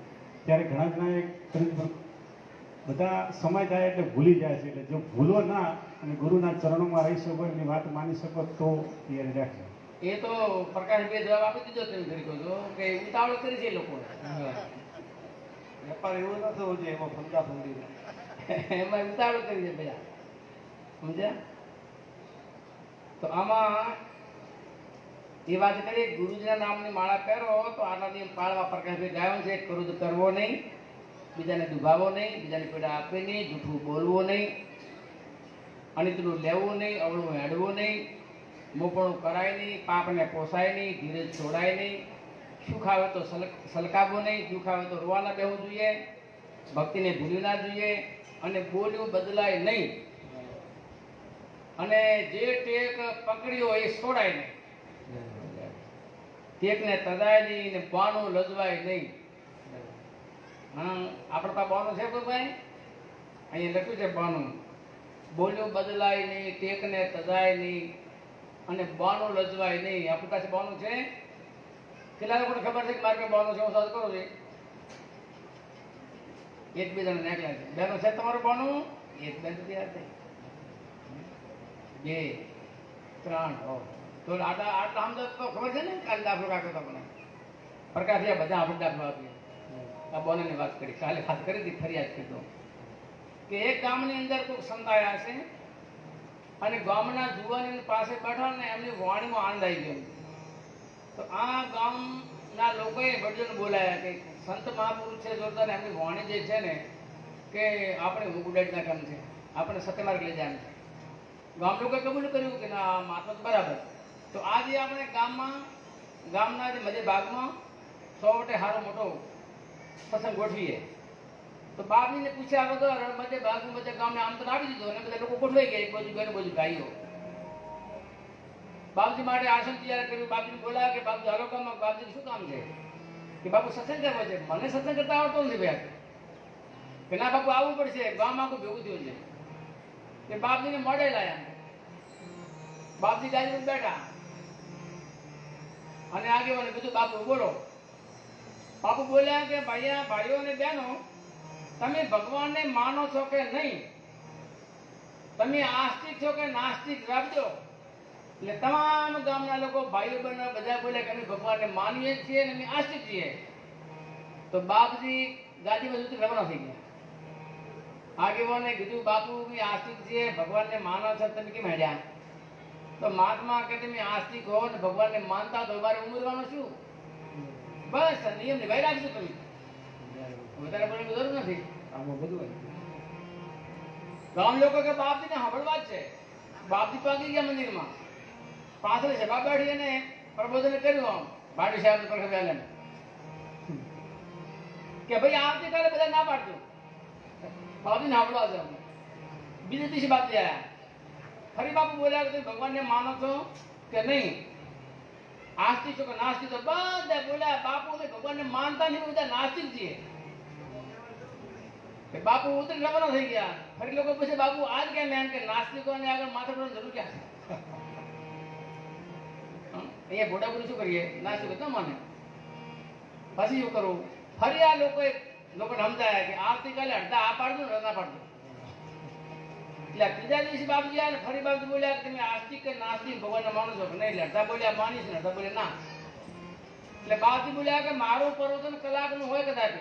ત્યારે ઘણા જણાએ બધા સમય જાય એટલે ભૂલી જાય છે. એટલે જો ભૂલો ના અને ગુરુના ચરણોમાં રહી શકો, એની વાત માની શકો તો યાદ રાખજો. એ તો પ્રકાશભાઈ જવાબ આપી દીધો તમે કરી કહો છો કે ઉતાવળ કરી છે લોકો. વેપાર એવો ન થવો જોઈએ એમાં ફંદા ફંદી એમાં ઉતાવળ કરી છે બધા, સમજ્યા? તો આમાં એ વાત કરીએ ગુરુજીના નામની માળા પહેરો તો આના નિયમ પાળવા પ્રકાશભાઈ ગાયો છે. ક્રોધ કરવો નહીં, બીજાને દુભાવો નહીં, બીજાને પીડા આપવી નહીં, જૂઠું બોલવું નહીં, અનિતનું લેવું નહીં, અવળું હેડવું નહીં, મોપણું કરાય નહીં, પાપને પોસાય નહીં, ધીરજ છોડાય નહીં, સુખ આવે તો સલકાવવું નહીં, દુઃખ આવે તો રોવા ના બેહવું જોઈએ, ભક્તિને ભૂલી ના જોઈએ, અને બોલ્યું બદલાય નહીં, અને જે ટેક પકડ્યો એ છોડાય નહીં, ટેકને તદાય નહીં ને બાનું લજવાય નહીં. આપણે પાસે બાનું છે કોઈ ભાઈ? અહીંયા લખ્યું છે બાનું. બોલ્યું બદલાય નહીં, ટેકને તદાય નહીં, અને બાનું લજવાય નહીં. આપણી પાસે બાનું છે? કેટલા લોકોને ખબર છે કે મારે બાનું છે? હું સાથ કરું છું. એક બે જણા નીકળ્યા છે. બેનો છે તમારું ભણવું? એક બેન તૈયાર થઈ, બે ત્રણ હો તો આટલા આટલા સમજો તો ખબર છે ને કાલે દાખલો રાખ્યો તો આપણે પ્રકાશિયા બધા આપણે દાખલો આપીએ. આ બોનાની વાત કરી, કાલે વાત કરી હતી, ફરિયાદ કીધો કે એક ગામની અંદર કોઈ સંતાયા છે અને ગામના જુવાની પાસે બેઠા ને એમની વાણીમાં આનંદ આવી ગયો. તો આ ગામના લોકોએ વડીલોને બોલાયા કે સંત મહાપુરુષ છે જોરદાર, એમની વાણી જે છે ને કે આપણે ઊંઘ ઉડાડના કામ છે, આપણે સત્યમાર્ગ લઈ જાય છે. ગામ લોકોએ કબૂલ કર્યું કે ના મહાત્મા તો બરાબર. તો આજે આપણે ગામના જે મધ્ય ભાગમાં 100 વટે સારો મોટો સત્સંગ ગોઠવીએ. તો બાપજીને પૂછ્યા વગર મધ્ય ભાગમાં બધા ગામને આમંત્રણ આપી દીધું અને બધા લોકો ગોઠવાઈ ગયા, એક બાજુ બેન બાજુ ગાઈઓ. બાપજી માટે આસન તૈયાર કર્યું. બાપજીને બોલાવ્યા કે બાપજી હાલો ગામમાં. બાપજીને શું કામ છે? કે બાપુ સત્સંગ કરવો છે. મને સત્સંગ કરતા આવડતો નથી ભાઈ. કે ના બાપુ આવવું પડશે, ગામ આખું ભેગું થયું છે. કે બાપજીને મોડે લાયા. બાપજી ગાડી બેઠા અને આગેવાને કીધું બાપુ બોલો. બાપુ બોલ્યા કે ભાઈઓ અને બહેનો, તમે ભગવાનને માનો છો કે નહીં? તમે આસ્તિક છો કે નાસ્તિક? રાખજો. એટલે તમામ ગામના લોકો ભાઈઓ બહેનો બધા બોલ્યા કે અમે ભગવાનને માનીએ છીએ અને અમે આસ્તિક છીએ. તો બાપજી ગાદીમાં સુધી રવાના થઈ ગયા. આગેવાને કીધું બાપુ બી આસ્તિક છીએ, ભગવાનને માનો છો, તમે કેમ હેડ્યા? તો મહાત્મા કે તમે આસ્તિક હો ને ભગવાનને માનતા તો મારે ઉમેરવાનું શું? બસ નિયમ નિભાઈ રાખજો. તમે વધારે બોલવાની જરૂર નથી. આમાં બધું આવી ગયું. ગામ લોકો કે બાપજીને સાંભળવા જ છે. બાપજી પાકી ગયા મંદિરમાં, પાછળ સભા બેઠી અને પ્રબોધન કર્યું. આમ ભાટી સાહેબ પ્રખબ્યાને કે ભાઈ આવતીકાલે બધા ના પાડજો. બાપજીને સાંભળવા છે. બીજે દિવસે બાપજી આવ્યા. ફરી બાપુ બોલ્યા કે તમે ભગવાનને માનો છો કે નહીં? આસ્તિક છો કે નાસ્તિક? તો બધા બોલ્યા બાપુ અમે ભગવાનને માનતા નહીં, બધા નાસ્તિક છીએ. બાપુ ઉતરી રવાના થઈ ગયા. ફરી લોકો પૂછે બાપુ આજ કેમ? એમ કે નાસ્તિકોને આગળ માથા પડવાની જરૂર ક્યાં છે? અહીંયા ભોડાપુરી શું કરીએ? નાસ્તિકો ન માને, પછી શું કરવું? ફરી આ લોકોને સમજાયા કે આવતીકાલે અડધા આ પાડજો ને ના પાડજો. એટલે ત્રીજા દિવસે બાપજી આવ્યા. ફરી બાપજી બોલ્યા કે તમે આસ્તિક કે નાસ્તિક ભગવાનને માનો છો કે નહીં? એટલે અડધા બોલ્યા માનીશ ને અડધા બોલ્યા ના. એટલે બાપજી બોલ્યા કે મારું પ્રવચન કલાકનું હોય કદાચ,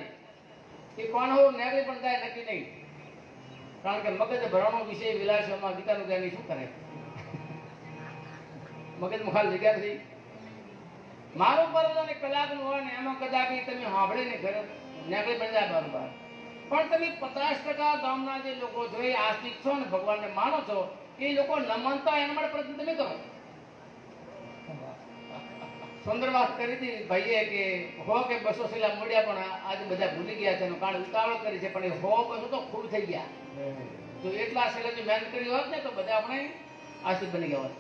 એ કોણ હોવું નેગળી પણ થાય નક્કી નહીં. કારણ કે મગજ ભરણો વિષય વિલાસોમાં ગીતાનું જ્ઞાની શું કરે? મગજમાં ખાલી જગ્યા નથી. મારું પ્રવચન એક કલાકનું હોય ને એમાં કદાચ તમે સાંભળે ને ઘરે નેગળી પણ જાય બરોબર. પણ તમે 50% ગામના જે લોકો છો એ આસ્તિક છો ને ભગવાનને માનો છો, એ લોકો ન માનતા એના માટે પ્રયત્ન તમે કરો. સુંદર વાત કરી હતી ભાઈએ કે 100 કે 200 શિલા મળ્યા પણ આજે બધા ભૂલી ગયા છે. એનું કારણ ઉતાવળ કરી છે, પણ એ 100 તો ખૂબ થઈ ગયા. જો એટલા શિલા જો મહેનત કરી હોત ને તો બધા આપણે આસ્તિક બની ગયા હોત.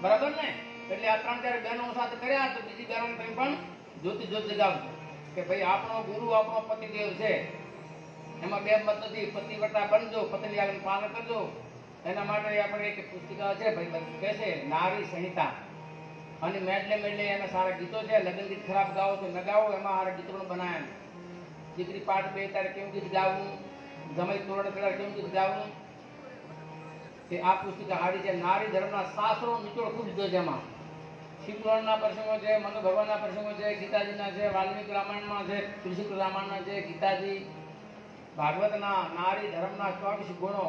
બરાબર ને? એટલે આ 3-4 બહેનો સાથે કર્યા. તો બીજી બહેનો તમે પણ જોતી જોત જગાવજો કે ભાઈ આપણો ગુરુ આપણો પતિદેવ છે. એમાં બે મત નથી. પતિવ્રતા બનજો, પતિની આગળ પાલન કરજો. એના માટે આપણે એક પુસ્તિકા છે ભાઈ કહે છે નારી સંહિતા, અને મેડલે એના સારા ગીતો છે. લગ્ન ગીત ખરાબ ગાવો તો ન ગાવો, એમાં સારા ગીતો પણ બનાવ્યા. દીકરી પાઠ બે તારે કેવું ગીત ગાવું, જમાઈ તોરણ કરાર કેવું ગીત ગાવું, તે આ પુસ્તિકા હાડી છે. નારી ધર્મના શાસ્ત્રો નિચોડ ખૂબ લીધો છે. એમાં શિવપુરાણના પ્રસંગો છે, મનુ ભગવાનના પ્રસંગો છે, ગીતાજીના છે, વાલ્મીકી રામાયણમાં છે, તુલસી રામાયણના છે, ગીતાજી ભાગવતના નારી ધર્મના 24 ગુણો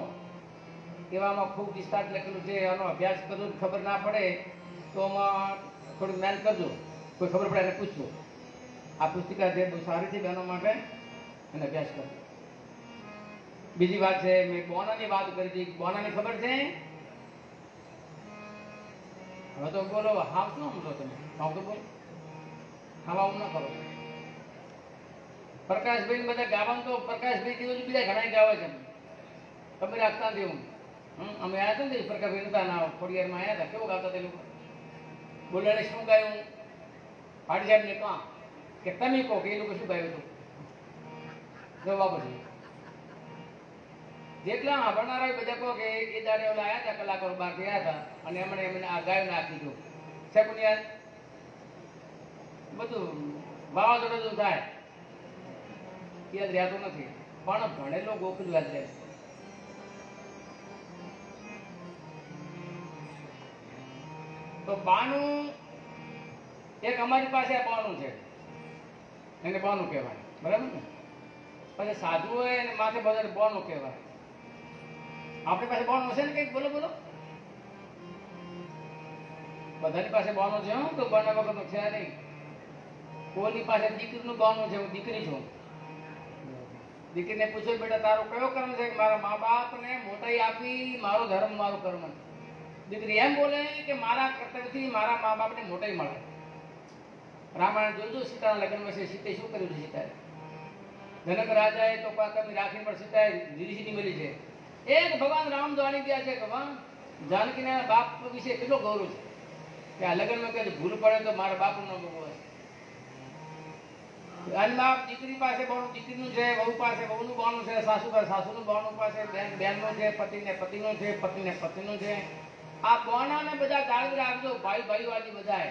એવામાં ખૂબ વિસ્તાર લખેલું છે. એનો અભ્યાસ કરજો. ખબર ના પડે તો આમાં થોડું જ્ઞાન કરજો. કોઈ ખબર પડે એને પૂછજો. આ પુસ્તિકા છે, બહુ સારી છે બહેનો માટે, એને અભ્યાસ કરજો. બીજી વાત છે, મેં બોનાની વાત કરી હતી. બોનાની ખબર છે? હવે તો બોલો, હાવ શું સમજો તમે? હાવ તો બોલો, ખાવા ન કરો. પ્રકાશભાઈ બધા ગાવાનું તો પ્રકાશભાઈ જેવું બીજા ઘણા ગાવે છે. તમે રાખતા દેવું. અમે આવ્યા હતા ને પ્રકાશભાઈ નતા ના ખોડિયારમાં આવ્યા હતા. કેવું ગાતા તે લોકો? બોલાને શું ગાયું? હાડી સાહેબ ને કાં કે તમે કહો કે એ લોકો શું ગાયું હતું? જવાબ છે જેટલા સાંભળનારા બધા કહો કે એ દાડે ઓલા આવ્યા હતા, કલાકારો બહાર ગયા હતા અને એમને આ ગાયું નાખી દીધું. સેકુનિયા બધું વાવાઝોડું થાય. યાદ રહેતો નથી, પણ ભણેલો ગોખલું યાદ રહે છે. તો બાનું એક અમારી પાસે આ બાનું છે, એને બાનું કહેવાય, બરાબર ને? પછી સાધુ હોય એને માથે બધા બાનું કહેવાય. આપણી પાસે બાનું હશે ને કંઈક? બોલો બોલો. બધાની પાસે બાનું છે, હું તો બના વગરનું છે નહીં. કોઈની પાસે દીકરીનું બાનું છે, હું દીકરી છું. દીકરીને પૂછો, બેટા તારો કયો કર્મ છે? મારા મા બાપને મોટાઈ આપી, મારો ધર્મ મારું કર્મ. દીકરી એમ બોલે કે મારા કર્તવ્યથી મારા મા બાપને મોટાઈ મળે. રામાયણ જોજો, સીતાના લગ્નમાં છે, સીતે શું કર્યું છે? સીતાએ જનક રાજાએ તો પાકની રાખી પર સીતાએ રીસીની મળી છે. એક ભગવાન રામ જાણી ગયા છે કે ભગવાન જાનકીના બાપ વિશે કેટલો ગૌરવ છે કે આ લગ્નમાં કઈ ભૂલ પડે તો મારા બાપનું નામ હોય. બાપ દીકરી પાસે બાનું દીકરીનું છે, વહુ પાસે વહુનું બાનું છે, સાસુ પાસે સાસુનું બાનું પાસે, બેન બેનનું છે, પતિને પતિનું છે, પત્નીને પતિનું છે. આ બાનાને બધા જાળવી રાખજો, ભાઈ ભાઈઓ આજી બધાએ.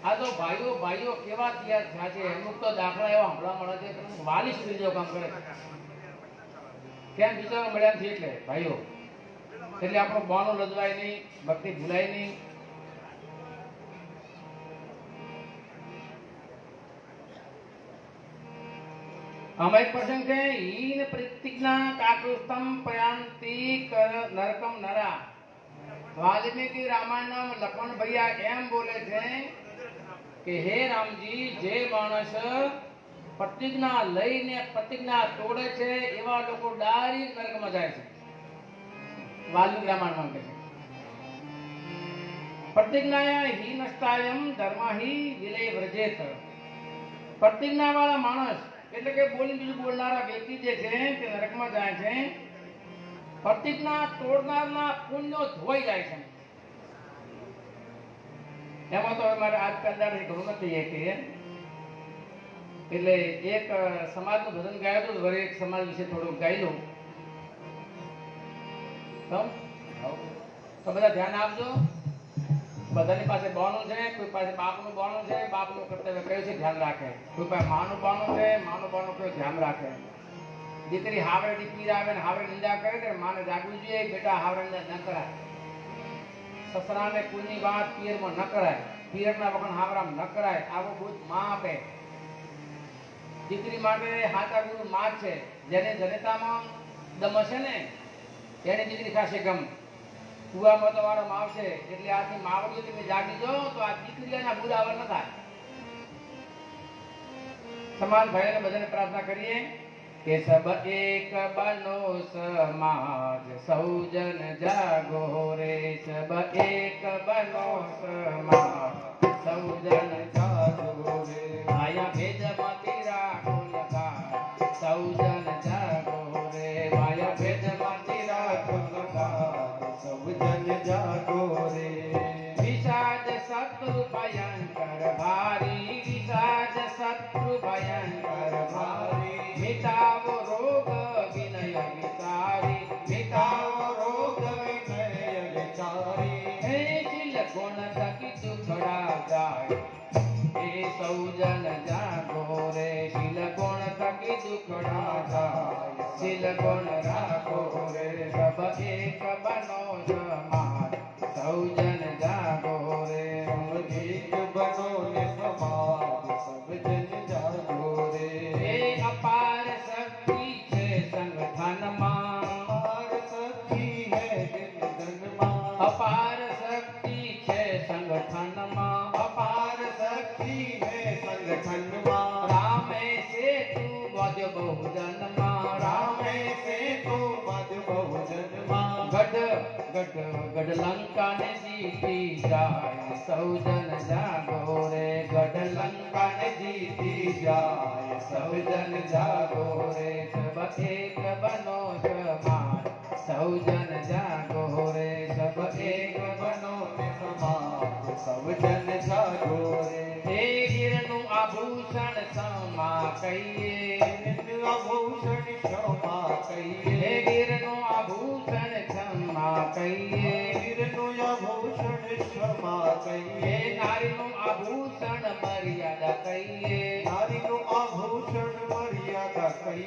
આ તો ભાઈઓ ભાઈઓ કેવા તૈયાર થયા છે, અમુક તો દાખલા એવા હમણાં મળે છે, વાલી સુધી જો કામ કરે છે. કેમ બિચારા મળ્યા નથી એટલે ભાઈઓ. એટલે આપણો બાનો લજવાય નહીં, ભક્તિ ભૂલાય નહીં. આમાં એક પ્રસંગ છે, હીન પ્રતિજ્ઞા કાકૃષ્ટમ પ્રયાંતિ નરકમ નરા. વાલ્મીકી રામાયણમાં લખમણ ભૈયા એમ બોલે છે કે હે રામજી, જે માણસ પ્રતિજ્ઞા લઈને પ્રતિજ્ઞા તોડે છે એવા લોકો ડાયરેક્ટ નરકમાં જાય છે. વાલ્મીકી રામાયણમાં કહે છે પ્રતિજ્ઞાયા હિ નષ્ટાયમ ધર્માહિ વિલય વ્રજેત. પ્રતિજ્ઞા વાળા માણસ એટલે કે બોલી બીજું બોલનારા વ્યક્તિ જે છે તે નરકમાં જાય છે. પ્રતિજ્ઞા તોડનારના પુણ્યો ધોઈ જાય છે. એમાં તો મારે આજકાલ ઘણું નથી કે એટલે એક સમાજનું ભજન ગાયું હતું, વળી એક સમાજ વિશે થોડું ગાઈ લઉં. તો બધા ધ્યાન આપજો. બધાની પાસે બાનું છે, કોઈ પાસે બાપનું બાનું છે, બાપનું કર્તવ્ય કયું છે ધ્યાન રાખે. કોઈ પાસે માનું બાનું છે, માનું બાનું કયું ધ્યાન રાખે. દીકરી હાવરેથી પીર આવે ને હાવરે નિંદા કરે તો માને જાગવું જોઈએ, બેટા હાવરે નિંદા ન કરાય. સસરાને કુળની વાત પિયરમાં ન કરાય, પિયરના વખત હાવરામ ન કરાય. આવો બુદ્ધ માં આપે. દીકરી માટે હાચા ગુરુ માં છે. જેને જનેતામાં દમ હશે ને એની દીકરી ખાશે ગમ. કુવામાં તો વારો માવશે. એટલે આથી માવડીઓ તમે જાગી જાઓ તો આ દીકરીઓના બુરાવર ન થાય. સમાન ભાઈને બધાને પ્રાર્થના કરીએ કે સબ એક બનો સમાજ, સૌજન જાગો રે. સબ એક બનો સમાજ, સૌજન જાગો રે. આયા ભેદ મતી રાખો લગા, સૌજન જાગો રે. આયા ભેદ મતી રાખો લગા, સૌજન જાગો રે. વિષાદ શત્રુ ભયંકર ભારી, વિષાદ શત્રુ ભયંકર ભારી. મિટાવો રોગ વિનય વિચારી, મિટાવો રોગ વિનય વિચારી. હે શીલ ગુણ થકી દુખડા જાય, હે સૌજન જાગો રે. શીલ ગુણ થકી દુખડા જાય, શીલ ગુણ રાખો રે. સબ એક બનો સમાજ, સૌજન જાગો રે. એક બનો ને સમાજ, સૌજન જાગો રે. હે અપાર શક્તિ છે સંગઠનમાં, અપાર શક્તિ હે જનધનમાં. અપાર શક્તિ છે સંગઠનમાં, અપાર શક્તિ હે સંગઠનમાં. રામે સેતુ બાંધ્યો બહુજનમાં, રામે સેતુ બાંધ્યો બહુજનમાં. ગઢ લંકાને જીતી જાય, સૌજન જાગો રે. ગઢ લંકાને જીતી જાય, સૌજન જાગો રે. સબ એક બનો સમાજ, સૌજન જાગો રે. સબ એક બનો સમાજ, સૌજન જાગો રે. હે ગીરનું આભૂષણ સમા કહીએ, આભૂષણ ક્ષમા કહીએ. હે ગીરનું આભૂષણ ક્ષમા કહીએ, ગીરનું આભૂષણ ક્ષમા કહીએ. નારીનું આભૂષણ મર્યાદા કહીએ, નારીનું આભૂષણ મર્યાદા કહીએ.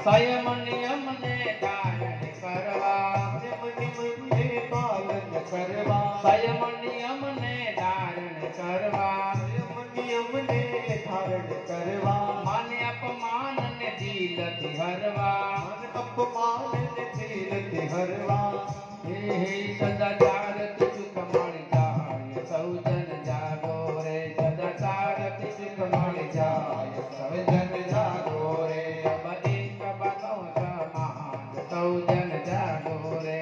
સંયમ નિયમને ધારણ કરવા, નિયમને પાલન કરવા, સંયમ નિયમને ધારણ કરવા, નિયમને ધારણ કરવા, માન અપમાન ને દિલથી હરવા, અપમાન ને દિલથી હરવા, હે સદાચાર સુખ મળી જાય, સૌ જન જાગો રે, સદાચાર સુખ મળી જાય, સૌ જન જાગો રે, અબ એક બનો સમાજ, સૌ જન જાગો રે,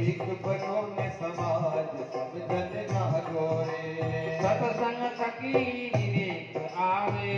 એક બનો ને સમાજ, સબ જન જાગો રે. સત્સંગ થકી વિવેક આવે,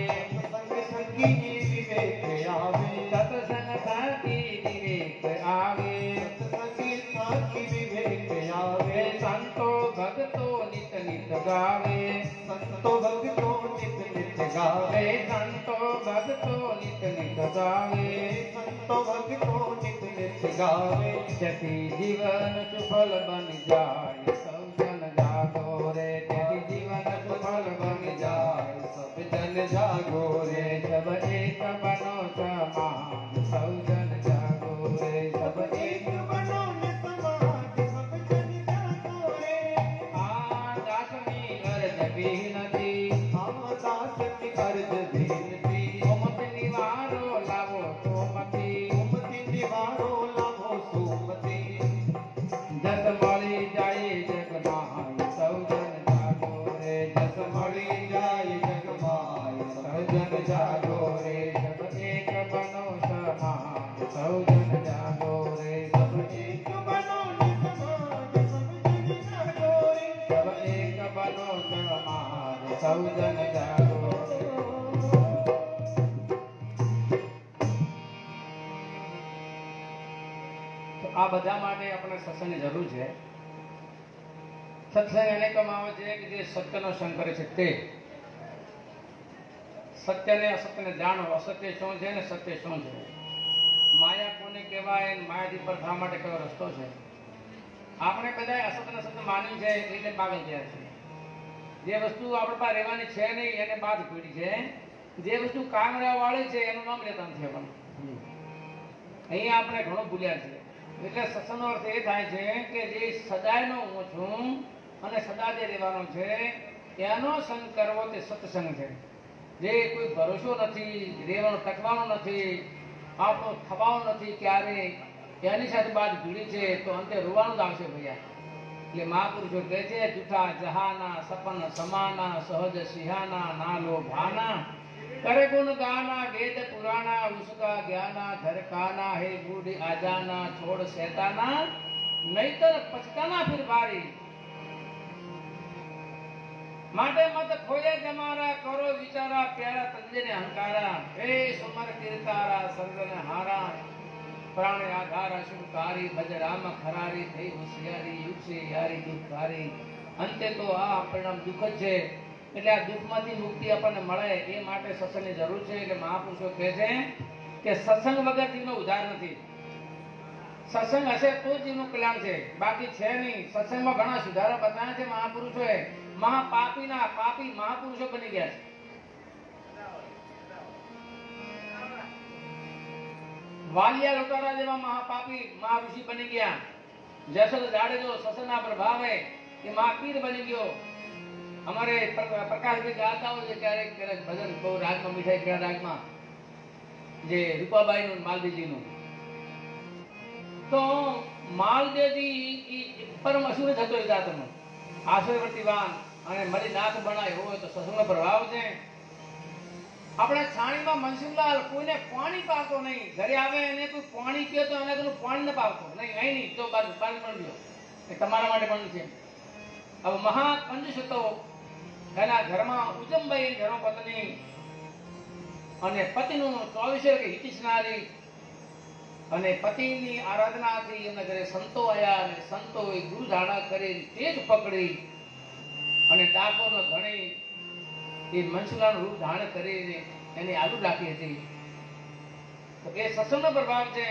સંગ થકી વિવેક આવે, સત્સંગ થકી વિવેક આવે, સત્સંગી થકી વિવેક આવે, સંતો ભક્તો નિત નિત ગાવે, સંતો ભક્તો નિત નિત ગાવે, સંતો ભક્તો નિત નિત ગાવે, સંતો ભક્તો નિત નિત ગાવે, તેથી જીવન સુફળ બની જાય, સૌ જન જાગો રે, તેથી જીવન સુફળ બની જાય, સબ જન જાગો રે. સબ એક બનો સમાન, સૌ જન જાગો રે, સબ એક બનો ને સમાજ, સબ જન જાગો રે. આ દાસની અરજ વિનતી, આ દાસની અરજ વિનતી, ગોમતી નિવારો લાવો ગોમતી, સુમતિ નિવારો લાવો સુમતિ, જસ મળી જાય જગમાં, સૌ જન જાગો રે, જસ મળી જાય જગમાય, સબ જન જાગો રે. સબ એક બનો સમાન, સૌ જન જાગો રે, સબ એક બનો ને સમાજ, સબ જન જાગો રે. સબ એક બનો સમાન, સૌ જન જાગો રે. તો આ બધા માટે આપણે સત્સંગની જરૂર છે. સત્સંગ એને કમાવે છે કે જે સત્યનો સંગ કરે છે તે સત્યને અસત્યને જાણો, અસત્ય શું છે ને સત્ય શું છે, માયા કોને કહેવાય અને માયાથી પર થવા માટે કયો રસ્તો છે. આપણે બધાએ અસત્ય સત્ય માન્યું છે એટલે પાગલ થયા છે. જે વસ્તુ આપણા પાસે રહેવાની છે નહીં એને બાદ પડી છે, જે વસ્તુ કામ રહેવા વાળી છે એનું નામ લેતા નથી આપણને. અહીંયા આપણે ઘણું ભૂલ્યા છે. એટલે સત્સંગનો અર્થ એ થાય છે કે જે સદાયનો હું છું અને સદા જે રહેવાનો છે એનો સંગ કરવો તે સત્સંગ છે. જે કોઈ ભરોસો નથી, રહેવાનો ટકવાનો નથી, આપણો થવાનો નથી ક્યારે, એની સાથે બાદ ભીડી છે તો અંતે રોવાનું જ આવશે ભૈયા. એટલે મહાપુરુષો કહે છે જૂઠા જહાના સપન સમાના સહજ સિંહાના ના લો ભાના કરે ગુણ ગાના વેદ પુરાણા ઉસકા જ્ઞાના ધરકાના હે બૂઢ આજાના છોડ શેતાના નહીતર પછતાના ફિર ભારી. માટે મત ખોજે તમારા કરો વિચારા પ્યારા તંજને હંકારા હે સુમર કીર્તારા સર્વને હારા પ્રાણે આધારા શુભકારી ભજ રામ ખરારી થઈ હોશિયારી યુગ છે યારી દુઃખકારી. અંતે તો આ પરિણામ દુઃખ જ છે. એટલે આ દુઃખમાંથી મુક્તિ આપણને મળે એ માટે સત્સંગની જરૂર છે. એટલે મહાપુરુષો કહે છે કે સત્સંગ વગર જીવનો ઉદ્ધાર નથી. સત્સંગ હશે તો જીવનું કલ્યાણ છે, બાકી છે નહીં. સત્સંગમાં ઘણા સુધારા બતાવ્યા છે મહાપુરુષોએ. મહાપાપીના પાપી મહાપુરુષો બની ગયા છે. વાલિયા લોટારા જેવા મહાપાપી મહાઋષિ બની ગયા. જસલ જાડેજો સત્સંગના પ્રભાવે એ મહાપીર બની ગયો. અમારે પ્રકાશભાઈ ગાતા હોય છે ક્યારેક ક્યારેક ભજન બહુ રાગમાં મીઠાઈ ખેડા રાગમાં જે રૂપાબાઈનું માલદેવજીનું. તો માલદેવજી પરમ અસુર જ હતો એ જાતનો આશ્રયવર્તીવાન અને મરી નાથ બનાવ્યો હોય તો સત્સંગનો પ્રભાવ છે. આપણે છાણીમાં મનસુખલાલ કોઈને પાણી પાવતો નહીં. ઘરે આવે એને કોઈ પાણી પીએ તો એને કોઈ પાણી ન પાવતો નહીં. અહીં નહીં તો બાર પણ લ્યો એ તમારા માટે પણ છે. હવે મહાકંજુસ હતો. એના ઘરમાં ઉજમભાઈ ધર્મપત્ની અને પતિનું 24 હિતિશનારી અને પતિની આરાધનાથી એમના ઘરે સંતો આવ્યા અને સંતોએ ગુરુ ધારણા કરી તેજ પકડી અને ડાકોરનો ધણી એ મનસુલાનું રૂપ ધારણ કરીને એની આલુ રાખી હતી. તો એ સત્સંગનો પ્રભાવ છે.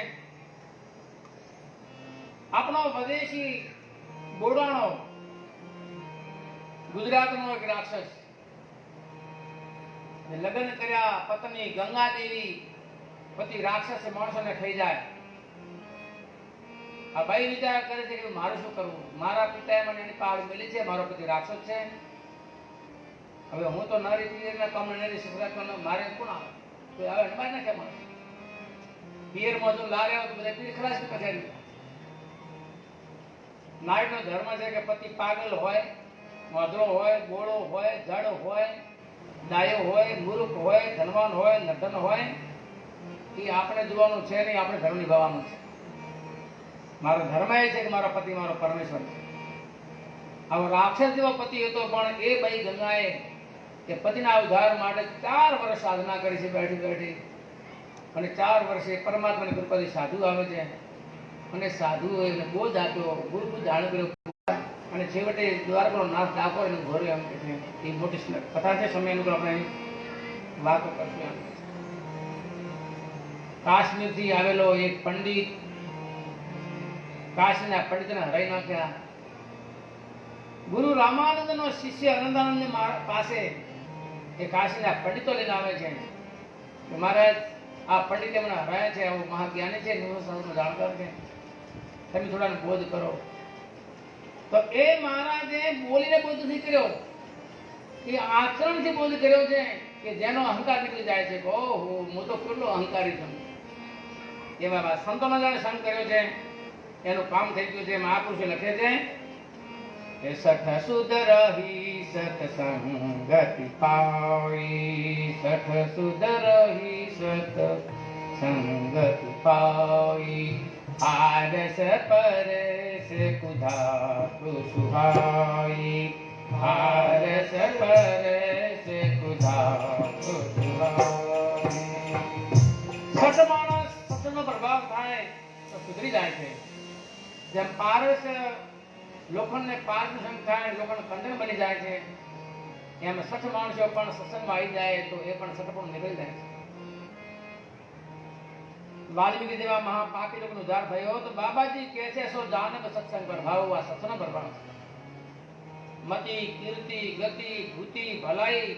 આપણો વિદેશી બોડાણો ગુજરાતનો એક રાક્ષસ લગ્ન કર્યા પત્ની ગંગાદેવી પતિ રાક્ષસ માણસોને ખાઈ જાય. આ ભાઈ વિચાર કરે છે કે મારે શું કરવું, મારા પિતાએ મને એની પાળ મેલી છે, મારો પતિ રાક્ષસ છે, હવે હું તો નારી પિયરના કામ નારી સસરા કામ મારે કોણ આવે, કોઈ આવે ને બાય નાખે માણસ. પિયરમાં જો લારે આવે તો બધા પીર ખલાસ પછી. નારીનો ધર્મ છે કે પતિ પાગલ હોય, વાંદરો હોય, ગોળો હોય, જડ હોય, ડાયો હોય, મૂર્ખ હોય, ધનવાન હોય, નર્ધન હોય, એ આપણે જોવાનું છે નહીં, આપણે ધર્મ નિભાવવાનું છે. મારો ધર્મ એ છે કે મારો પતિ મારો પરમેશ્વર છે. આવો રાક્ષસ જેવો પતિ હતો, પણ એ ભાઈ ગંગાએ કે પતિના ઉદ્ધાર માટે 4 વર્ષ સાધના કરી છે બેઠી બેઠી. અને 4 વર્ષે પરમાત્માની કૃપાથી સાધુ આવે છે, અને સાધુ એને બોધ આપ્યો, ગુરુ જાણ કર્યો, અને છેવટે દ્વારકાનો નાથ ડાકો એને ઘોર્યો. એમ કે છે એ મોટી કથા છે, સમય અનુકૂળ આપણે વાતો કરશું. એમ કાશ્મીરથી આવેલો એક પંડિત કાશીના પંડિતને હરાઈ નાખ્યા. ગુરુ રામાનંદનો શિષ્ય આનંદાનંદ પાસે એ કાશીના પંડિતો લઈને આવે છે કે મહારાજ આ પંડિતે મને હરાયા છે, આવું મહાજ્ઞાની છે, નિર્મળ જાણકાર છે, તમે થોડાને બોધ કરો. તો એ મહારાજે બોલીને બોધ નથી કર્યો, એ આચરણથી બોધ કર્યો છે કે જેનો અહંકાર નીકળી જાય છે. ઓહો, હું તો કેટલો અહંકારી છું. એવા સંતોનો જાણે સંગ કર્યો છે, એનું કામ થઈ ગયું છે. મહાપુરુષે લખે છે કે સઠ સુધ રહી સત્સંગતિ પાવી, સઠ સુધ રહી સત્સંગતિ પાવી, આરસ પરસ કુધાતુ સુહાઈ, આરસ પરસ કુધાતુ સુહાઈ. સઠ માણસ સત્સંગનો પ્રભાવ થાય તો સુધરી જાય છે. જેમ પારસ લોખંડને પારસ સંગ થાય, લોખંડ કંદન બની જાય છે, એમ સઠ માણસો પણ સત્સંગમાં આવી જાય તો એ પણ સઠપણું નીકળી જાય છે. વાલ્મીકી જેવા મહાપાપી લોકોનો ઉદ્ધાર થયો તો બાબાજી કહે છે સો જાનક સત્સંગ પ્રભાવ. આ સત્સંગ પ્રભાવ છે. મતિ, કીર્તિ, ગતિ, ભૂતિ, ભલાઈ,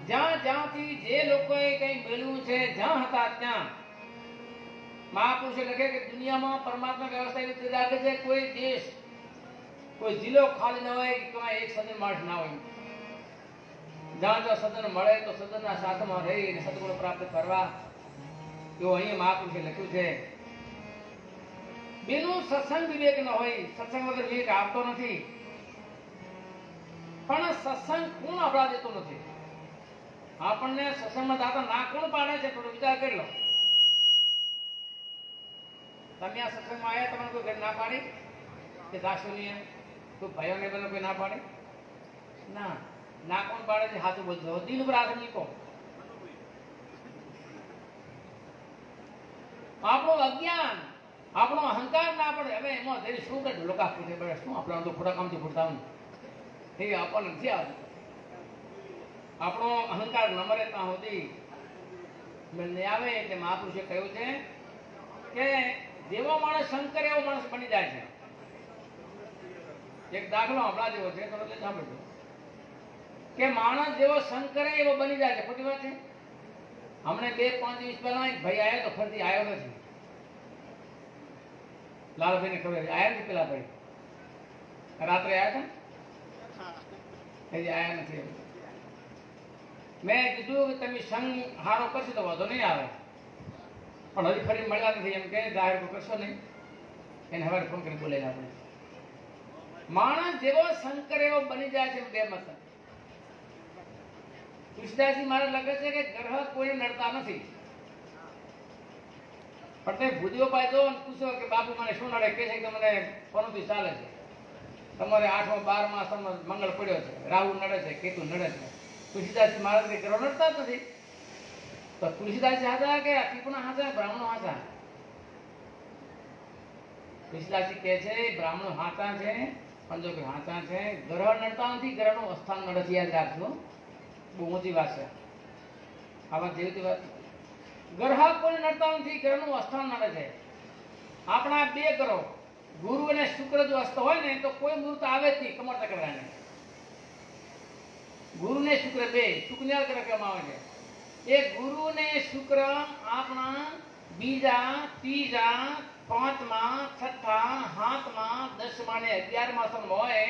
જ્યાં જ્યાંથી જે લોકોએ કંઈ મેળવ્યું છે, જ્યાં હતા ત્યાં મહાપુરુષે લખે કે દુનિયામાં પરમાત્મા વ્યવસ્થા એવી રીતે રાખે છે, કોઈ દેશ, કોઈ જિલ્લો ખાલી ન હોય કે કોઈ એક સદન માણસ ના હોય. જ્યાં જો સદન મળે તો સદનના સાથમાં રહી સદગુણ પ્રાપ્ત કરવા, એવું અહીંયા મહાપુરુષે લખ્યું છે. બેનું સત્સંગ વિવેક ન હોય, સત્સંગ વગર વિવેક આવતો નથી. પણ સત્સંગ કોણ આપણા દેતો નથી. આપણને સત્સંગમાં દાતા ના કોણ પાડે છે, થોડો વિચાર કરી લો. તમે આ સત્સંગમાં આવ્યા, તમને કોઈ ઘર ના પાડી કે દાસોની કોઈ ભાઈઓને બને કોઈ ના પાડે? ના. ના કોણ પાડે છે? હાથું બોલતો દિલ ઉપર હાથ મૂકો. આપણું અજ્ઞાન, આપણો અહંકાર ના પડે. હવે એમાં જઈને શું કરે લોકા પૂછે પડે, શું આપણે તો ખોટા કામથી ફૂટતા એ આપણને નથી આવતું. આપણો અહંકાર ન મરે ત્યાં સુધી મેળને આવે. એટલે મહાપુરુષે કહ્યું છે કે જેવો માણસ સંગ કરે એવો માણસ બની જાય છે. એક દાખલો હમણાં જેવો છે, તો એટલે સાંભળજો કે માણસ જેવો સંગ કરે એવો બની જાય છે. ખોટી વાત છે. હમણે 2-5 દિવસ પહેલા એક ભાઈ આવ્યો તો ફરતી આવ્યો નથી. લાલભાઈને ખબર આવ્યા નથી. પેલા ભાઈ રાત્રે આવ્યા હતા, હજી આવ્યા નથી. મેં કીધું કે તમે સંગ હારો કરશો તો વાંધો નહીં આવે, પણ હજી ફરી મળ્યા નથી. એમ કે જાહેર કરશો નહીં. એને હવે ફોન કરી બોલે આપણે માણસ જેવો સંગ કરે એવો બની જાય છે. બે મત કૃષ્ણદાસજી મારે લખે છે કે ગ્રહ કોઈ નડતા નથી. પણ તમે ભૂદેવો પાડો અને પૂછો કે બાપુ મને શું નડે, કે છે કે મને ફોનથી ચાલે છે. તમારે 8મા 12મા મંગળ પડ્યો છે, રાહુ નડે છે, કેતુ નડે છે. તુલસીદાસજી મહારાજ કે ગ્રહ નડતા જ નથી. તો તુલસીદાસજી હાથા કે ટીપણા હાથા, બ્રાહ્મણો હાથા? તુલસીદાસજી કહે છે બ્રાહ્મણો હાથા છે, પંચોકે હાથા છે. ગ્રહ નડતા નથી, ગ્રહનું અસ્થાન નડે છે. યાદ રાખજો, બહુ ઊંચી વાત છે. આ વાત જેવી વાત. ગ્રહ કોઈ નડતા નથી, ગ્રહનું અસ્થાન નડે છે. આપણા 2 ગ્રહો ગુરુ અને શુક્ર જો અસ્ત હોય ને તો કોઈ મુહૂર્ત આવે જ નહીં. કમર તકરાને ગુરુ ને શુક્ર 2 શુક્રને ગ્રહ કહેવામાં આવે છે. એ ગુરુ ને શુક્ર આપણા બીજા ત્રીજા પાંચમા છઠ્ઠા સાતમા 10મા ને 11મા સ્થાનમાં હોય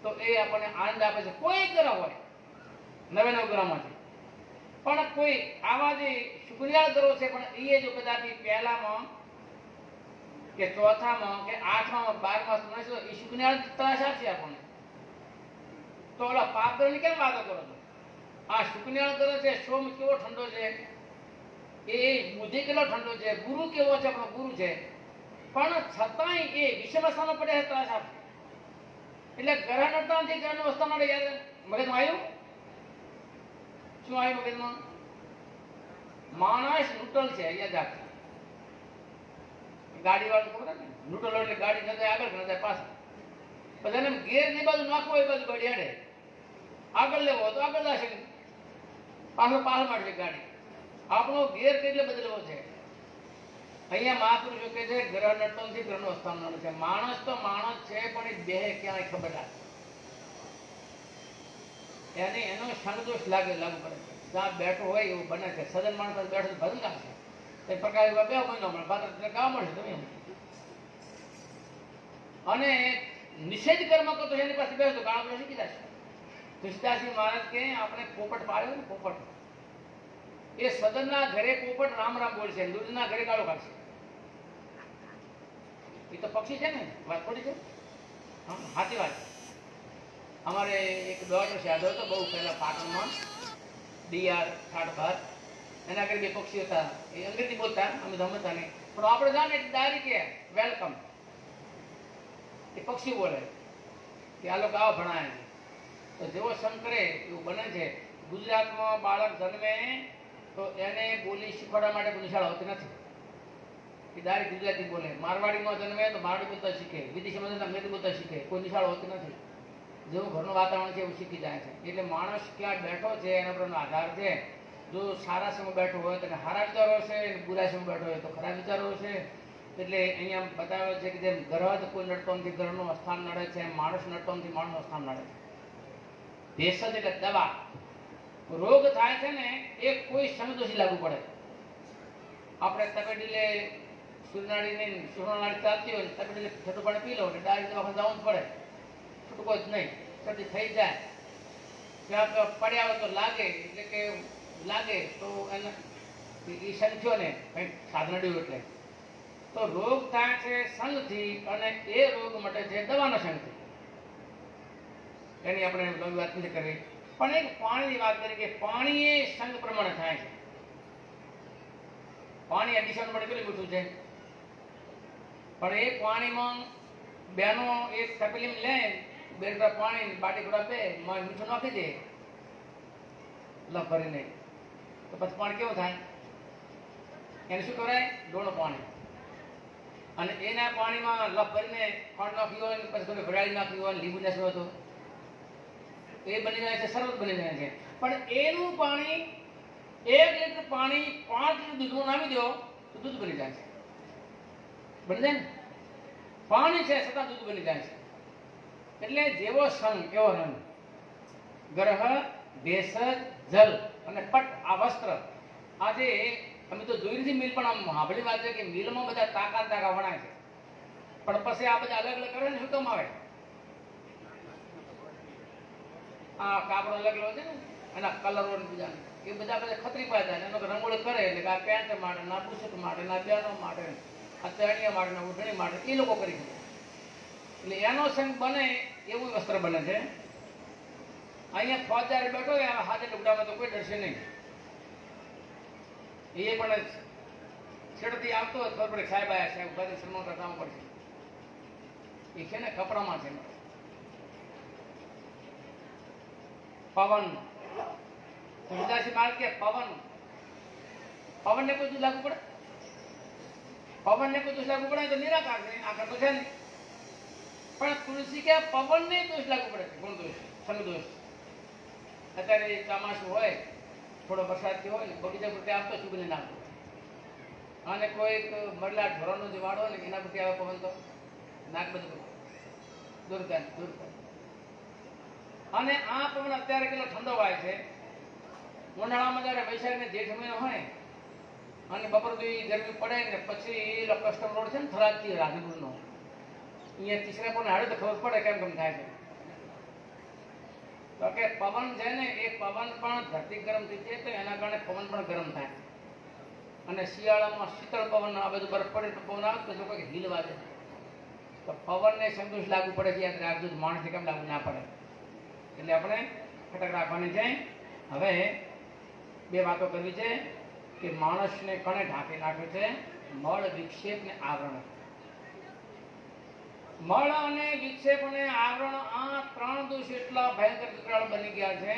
તો એ આપણને આનંદ આપે છે. કોઈ ગ્રહ હોય 99 ગ્રહમાંથી, પણ કોઈ આવા જે શુક્રિયાળ ગ્રહો છે પણ એ જો કદાચ પહેલામાં કે ચોથામાં કે 8મા 12મા તો એ શુક્રિયાળ ત્રાસ આપશે આપણને. તો ઓલા પાપ ગ્રહની કેમ વાતો કરો છો? આ શુક્રિયાળ ગ્રહ છે, સોમ કેવો ઠંડો છે, એ બુદ્ધિ કેટલો ઠંડો છે, ગુરુ કેવો છે, આપણો ગુરુ છે, પણ છતાંય એ વિષમ સ્થાનો પડે છે ત્રાસ આપશે. એટલે ગ્રહ નડતાથી ગ્રહનો અવસ્થા માટે યાદ મગજમાં આવ્યું? શું આવ્યું મગજમાં? માણસ ન્યુટ્રલ છે, યાદ રાખજો. ગાડી વાળું ખબર ને, ન્યુટ્રલ એટલે ગાડી ન જાય આગળ ન જાય પાછળ. બધાને ગેર જે બાજુ નાખવો એ બાજુ ગાડી હેડે. આગળ લેવો તો આગળ જશે, પાછળ મારશે ગાડી. આપણો ગેર કેટલે બદલવો છે. અહીંયા મહાપુરુષો કહે છે ગ્રહ નડતોથી ગ્રહનો સ્થાન નડે છે. માણસ તો માણસ છે, પણ એ બે ક્યાંય ખબર લાગે એને એનો સંગદોષ લાગુ પડે છે. જ્યાં બેઠો હોય એવું બને છે. સદન માણસ બેઠો ભજન લાગશે, તે પ્રકારે બે મહિનો મળે, પાત્ર ગાવા મળશે તમે. અને નિષેધ કર્મ કરતો એની પાસે બેસતો ગાળો શીખી જશે. તુલસીદાસજી મહારાજ કે આપણે પોપટ પાડ્યો ને, પોપટ એ સદનના ઘરે પોપટ રામ રામ બોલશે, દૂધના ઘરે ગાળો કાઢશે. એ તો પક્ષી છે ને, વાત ખોટી છે? હા, સાચી વાત. અમારે એક ડોક્ટર યાદવ હતો બહુ પહેલા પાટણમાં, ડીઆર ઠાઠભાત, એના ઘરે બે પક્ષી હતા. એ અંગ્રેજી બોલતા, અમે સમજતા નહીં, પણ આપણે જાણે ડાયરી કે વેલકમ. એ પક્ષી બોલે કે આ લોકો આવા ભણાય છે. તો જેવો શંકરે એવું બને છે. ગુજરાતમાં બાળક જન્મે તો એને બોલી શીખવાડવા માટે કોઈ નિશાળ હોતી નથી. એ ડાયરેક્ટ ગુજરાતી બોલે. મારવાડીમાં જન્મે તો મારવાડી બોલતા શીખે, વિદેશીમાં જન્મે અંગ્રેજી બોલતા શીખે, કોઈ નિશાળ હોતી નથી. જેવું ઘરનું વાતાવરણ છે એવું શીખી જાય છે. એટલે માણસ ક્યાં બેઠો છે એના પરનો આધાર છે. જો સારા સમય બેઠો હોય તો સારા વિચારો હશે, બુરા સમય બેઠો હોય તો ખરાબ વિચારો હશે. એટલે અહીંયા બતાવે છે કે જેમ ગ્રહ જ કોઈ નડતો નથી ગ્રહનું સ્થાન નડે છે, માણસ નડતો નથી માણસનું સ્થાન નડે છે. ભેષજ એટલે દવા. રોગ થાય છે ને એ કોઈ સંગદોષી લાગુ પડે. આપણે તપેડીલે સૂર્યનાળી ચાલતી હોય, તપેડીલે ઠંડુ પાણી પી લો એટલે ડાયરેક્ટ દવાખાને જવું જ પડે. છૂટકો જ નહીં, શરદી થઈ જાય. ક્યાંક પડ્યા હોય તો લાગે, એટલે કે લાગે તો એને એ સંખ્યો ને કંઈક સાધન નડ્યું એટલે. તો રોગ થાય છે સંગથી, અને એ રોગ માટે છે દવાના સંગથી. એની આપણે નવી વાત નથી કરવી, પણ એક પાણીની વાત કરી કે પાણી એ સંગ પ્રમાણે થાય છે. પાણી આ દિશાનું મળે કેટલું મીઠું છે, પણ એ પાણીમાં બેનો એક તપેલી લે, 2 ગ્લાસ પાણી બાટી થોડા બે મીઠું નાખી દે લપ ભરીને, તો પછી પાણી કેવું થાય? એને શું કહેવાય? ડોળું પાણી. અને એના પાણીમાં લપ ભરીને ખાંડ નાખ્યું હોય, પછી તમે ભરાડી નાખ્યું હોય, લીંબુ નાખ્યું હતું, એ બની જાય છે, શરબત બની જાય છે. પણ એનું પાણી 1 લીટર પાણી 5 લીટર દૂધમાં નાખી દો તો દૂધ બની જાય છે. બની જાય ને? પાણી છે છતાં દૂધ બની જાય છે. એટલે જેવો સંગ એવો રંગ. ગ્રહ, ભેષજ, જલ અને પટ આ વસ્ત્ર. આજે અમે તો જોઈ નથી મિલ, પણ આમ સાંભળી વાત છે કે મિલમાં બધા ટાંકા વણાય છે. પણ પછી આ બધા અલગ અલગ કરે ને શું કામ આવે? આ કાપડો લગેલો છે ને એના કલરો બીજા એ બધા ખતરી પાડે એનો રંગોળી કરે, એટલે આ પેન્ટ માટે, ના બુશર્ટ માટે, ના બેનો માટે, આ ચણિયા માટે, ના ઉઠણી માટે એ લોકો કરી શકે. એટલે એનો સંગ બને એવું વસ્ત્ર બને છે. અહીંયા ફોજદાર બેઠો હોય હાથે ટુકડામાં તો કોઈ ડરશે નહીં. એ પણ છેડથી આવતો હોય ખબર પડે સાહેબ આયા, સાહેબ ઉભા સન્માન કરતા પડશે. એ છે ને કપડામાં છે. પવન, તુલસીદાસજી મહારાજ કે પવન ને કોઈ દોષ લાગુ પડે? પવન ને કોઈ દોષ લાગુ પડે તો નિરાકાર છે, આકાર તો છે ને. પણ તુલસી કે પવન ને દોષ લાગુ પડે, ગુણ દોષ, સંગ દોષ. અત્યારે ચોમાસું હોય, થોડો વરસાદ થયો હોય ને, બગીચા પ્રત્યે આપતો ચૂકીને નાખતો, અને કોઈક મરલા ઢોરનો જે વાળો હોય ને એના પ્રત્યે આવે પવન તો નાક બધું દૂર કરે. અને આ પવન અત્યારે કેટલો ઠંડો વાય છે. ઉનાળામાં જ્યારે વૈશાખ ને જેઠ મહિનો હોય અને બપોર સુધી ગરમી પડે ને પછી કસ્ટમ રોડ છે ને થરાદથી રાધનપુરનો, અહીંયા તીસરા પણ હાડે તો ખબર પડે કેમ કેમ થાય છે. તો કે પવન છે ને એ પવન પણ ધરતી ગરમ થઈ જાય તો એના કારણે પવન પણ ગરમ થાય. અને શિયાળામાં શીતળ પવન આ બધું બરફ પડે તો પવન આવે તો જો કોઈ હિલ વાગે તો પવનને સંતોષ લાગુ પડે છે. યાદ રાખજો, માણસને કેમ લાગુ ના પડે. એટલે આપણે ખટક રાખવાની છે. હવે બે વાતો કરવી છે કે માણસને કણે ઢાંકી નાખે છે મળ, વિક્ષેપ ને આવરણ. મળ અને વિક્ષેપ અને આવરણ, આ ત્રણ દોષ એટલા ભયંકર વિકરાળ બની ગયા છે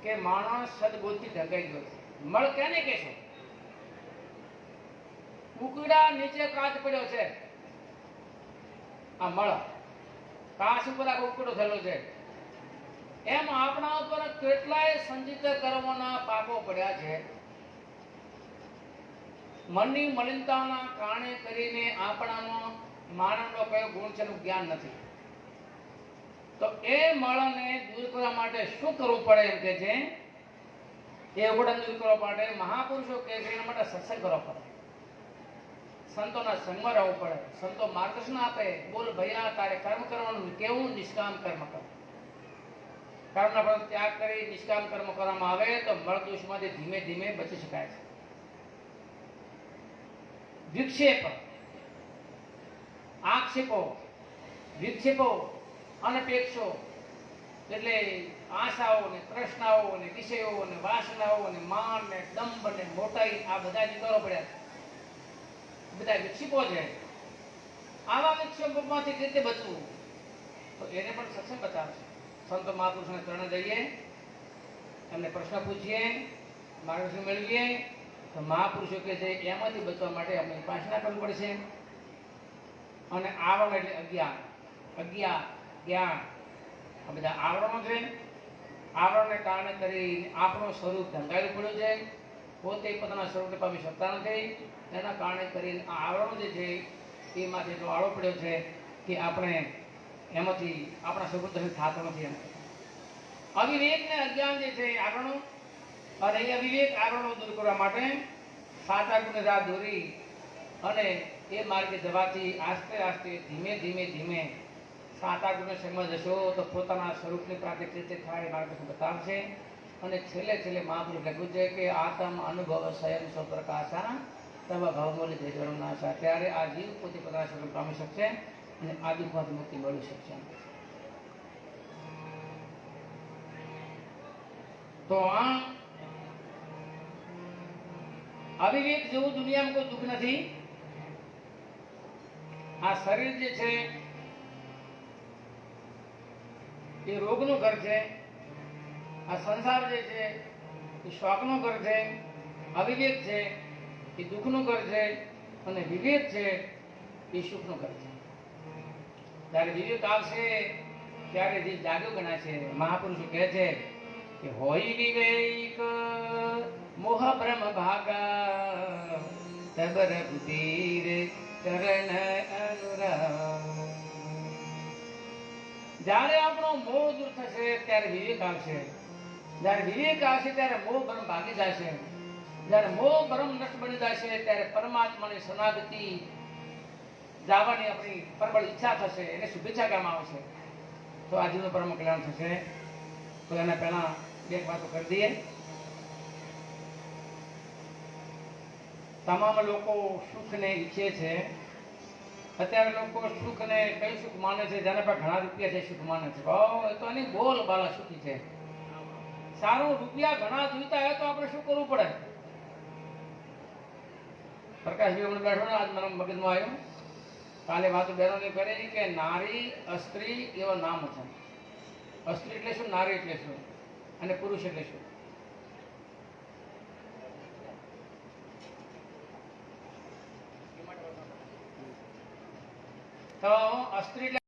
કે માણસ સદબુદ્ધિ ઢંકાઈ ગયો છે. મળ કેને કહેશો? ઉકડા નીચે કાચ પડ્યો છે, આ મળ કાચ ઉપર આખો ઉકડો થયેલો છે. એમ આપણા ઉપર કેટલાય સંચિત કર્મોના પાપો પડ્યા છે. મનની મલિનતાના કારણે કરીને આપણામાં માનવનો કયો ગુણ છે એનું જ્ઞાન નથી. તો એ મળને દૂર કરવા માટે શું કરવું પડે એમ કે છે, એ ઉકળાને દૂર કરવા માટે મહાપુરુષો કે છે એના માટે સત્સંગ કરવો પડે, સંતોના સંગમાં રહેવું પડે, સંતો માર્ગદર્શન આપે. બોલ ભૈયા તારે કર્મ કરવાનું, કેવું? નિષ્કામ કર્મ કર. કર્મના ફળ ત્યાગ કરી નિષ્કામ કર્મ કરવામાં આવે તો મળ દોષમાંથી ધીમે ધીમે બચી શકાય છે. વિક્ષેપ, આક્ષેપો, વિક્ષેપો, અનપેક્ષો એટલે આશાઓ ને તૃષ્ણાઓ ને વિષયો ને વાસનાઓ ને માન ને દંભ ને મોટાઈ, આ બધા વિકારો પડ્યા છે, બધા વિક્ષેપો છે. આવા વિક્ષેપોમાંથી કેવી રીતે બચવું? તો એને પણ સત્સંગ બતાવશે. સંતો મહાપુરુષોને ચરણે જઈએ, એમને પ્રશ્ન પૂછીએ, માર્ગદર્શન મેળવીએ તો મહાપુરુષો કે છે એમાંથી બચવા માટે અમને ઉપાસના કરવી પડશે. અને આવરણ એટલે અજ્ઞાન, અજ્ઞાન, જ્ઞાન, આ બધા આવરણો છે. આવરણને કારણે કરી આપણું સ્વરૂપ ઢંકાયેલું પડ્યું છે, પોતે પોતાના સ્વરૂપને પામી શકતા નથી. એના કારણે કરીને આ આવરણો જે છે એમાંથી એટલો આળો પડ્યો છે કે આપણે એમાંથી આપણા સ્વરૂપ દર્શન થતો નથી. એમ અવિવેક ને અજ્ઞાન જે છે આવરણો, અને એ અવિવેક આવરણો દૂર કરવા માટે સાચા ગુણને રાહ દોરી અને એ માર્ગે જવાથી આસ્તે આસ્તે ધીમે ધીમે ધીમે સાચા ગુણને સંગમાં જશો તો પોતાના સ્વરૂપની પ્રાપ્તિ રીતે થાય માર્ગદર્શન બતાવશે. અને છેલ્લે છેલ્લે મહાપુરુષ લખ્યું છે કે આત્મ અનુભવ સ્વયં સ્વપ્રકાશા તબ ભાવમૂલ્ય દેશવરમ નાશા. ત્યારે આ જીવ પોતે પોતાના સ્વરૂપ પામી શકશે અને આ દુઃખમાંથી મુક્તિ મેળવી શકશે. તો આ અવિવેક જેવું દુનિયામાં કોઈ દુઃખ નથી. આ શરીર જે છે એ રોગનું ઘર છે, આ સંસાર જે છે એ શોકનું ઘર છે, અવિવેક છે એ દુઃખનું ઘર છે, અને વિવેક છે એ સુખનું ઘર છે. જ્યારે વિવેક આવશે ત્યારે જે જાગ્યો ગણાશે. મહાપુરુષો કહે છે કે હોય વિવેક મોહ બ્રહ્મ ભાગા તબર બુદ્ધિર ચરણ અનુરાગ. જ્યારે આપણો મોહ દૂર થશે ત્યારે વિવેક આવશે. જ્યારે વિવેક આવશે ત્યારે મોહ ભ્રમ ભાગી જશે. જ્યારે મોહ ભ્રમ નષ્ટ બની જશે ત્યારે પરમાત્માની શરણાગતિ જવાની આપણી પ્રબળ ઈચ્છા થશે, એને શુભેચ્છા કહેવામાં આવશે. તો આજનું પરમ કલ્યાણ થશે. તો એના પહેલા બે વાતો કરી દઈએ. તમામ લોકો સુખને ઈચ્છે છે. અત્યારે લોકો સુખને કઈ સુખ માને છે? જેના પર ઘણા રૂપિયા છે સુખ માને છે. એ તો એની બોલ બાલા સુખી છે. સારું, રૂપિયા ઘણા જોઈતા હોય તો આપણે શું કરવું પડે? પ્રકાશભાઈ હમણાં બેઠો ને, આજ મારા મગજમાં આવ્યું. કાલે વાતો બહેનોને કરી કે નારી અસ્ત્રી એવા નામ છે. અસ્ત્રી એટલે શું? નારી એટલે શું? અને પુરુષ એટલે શું? તો અસ્ત્રી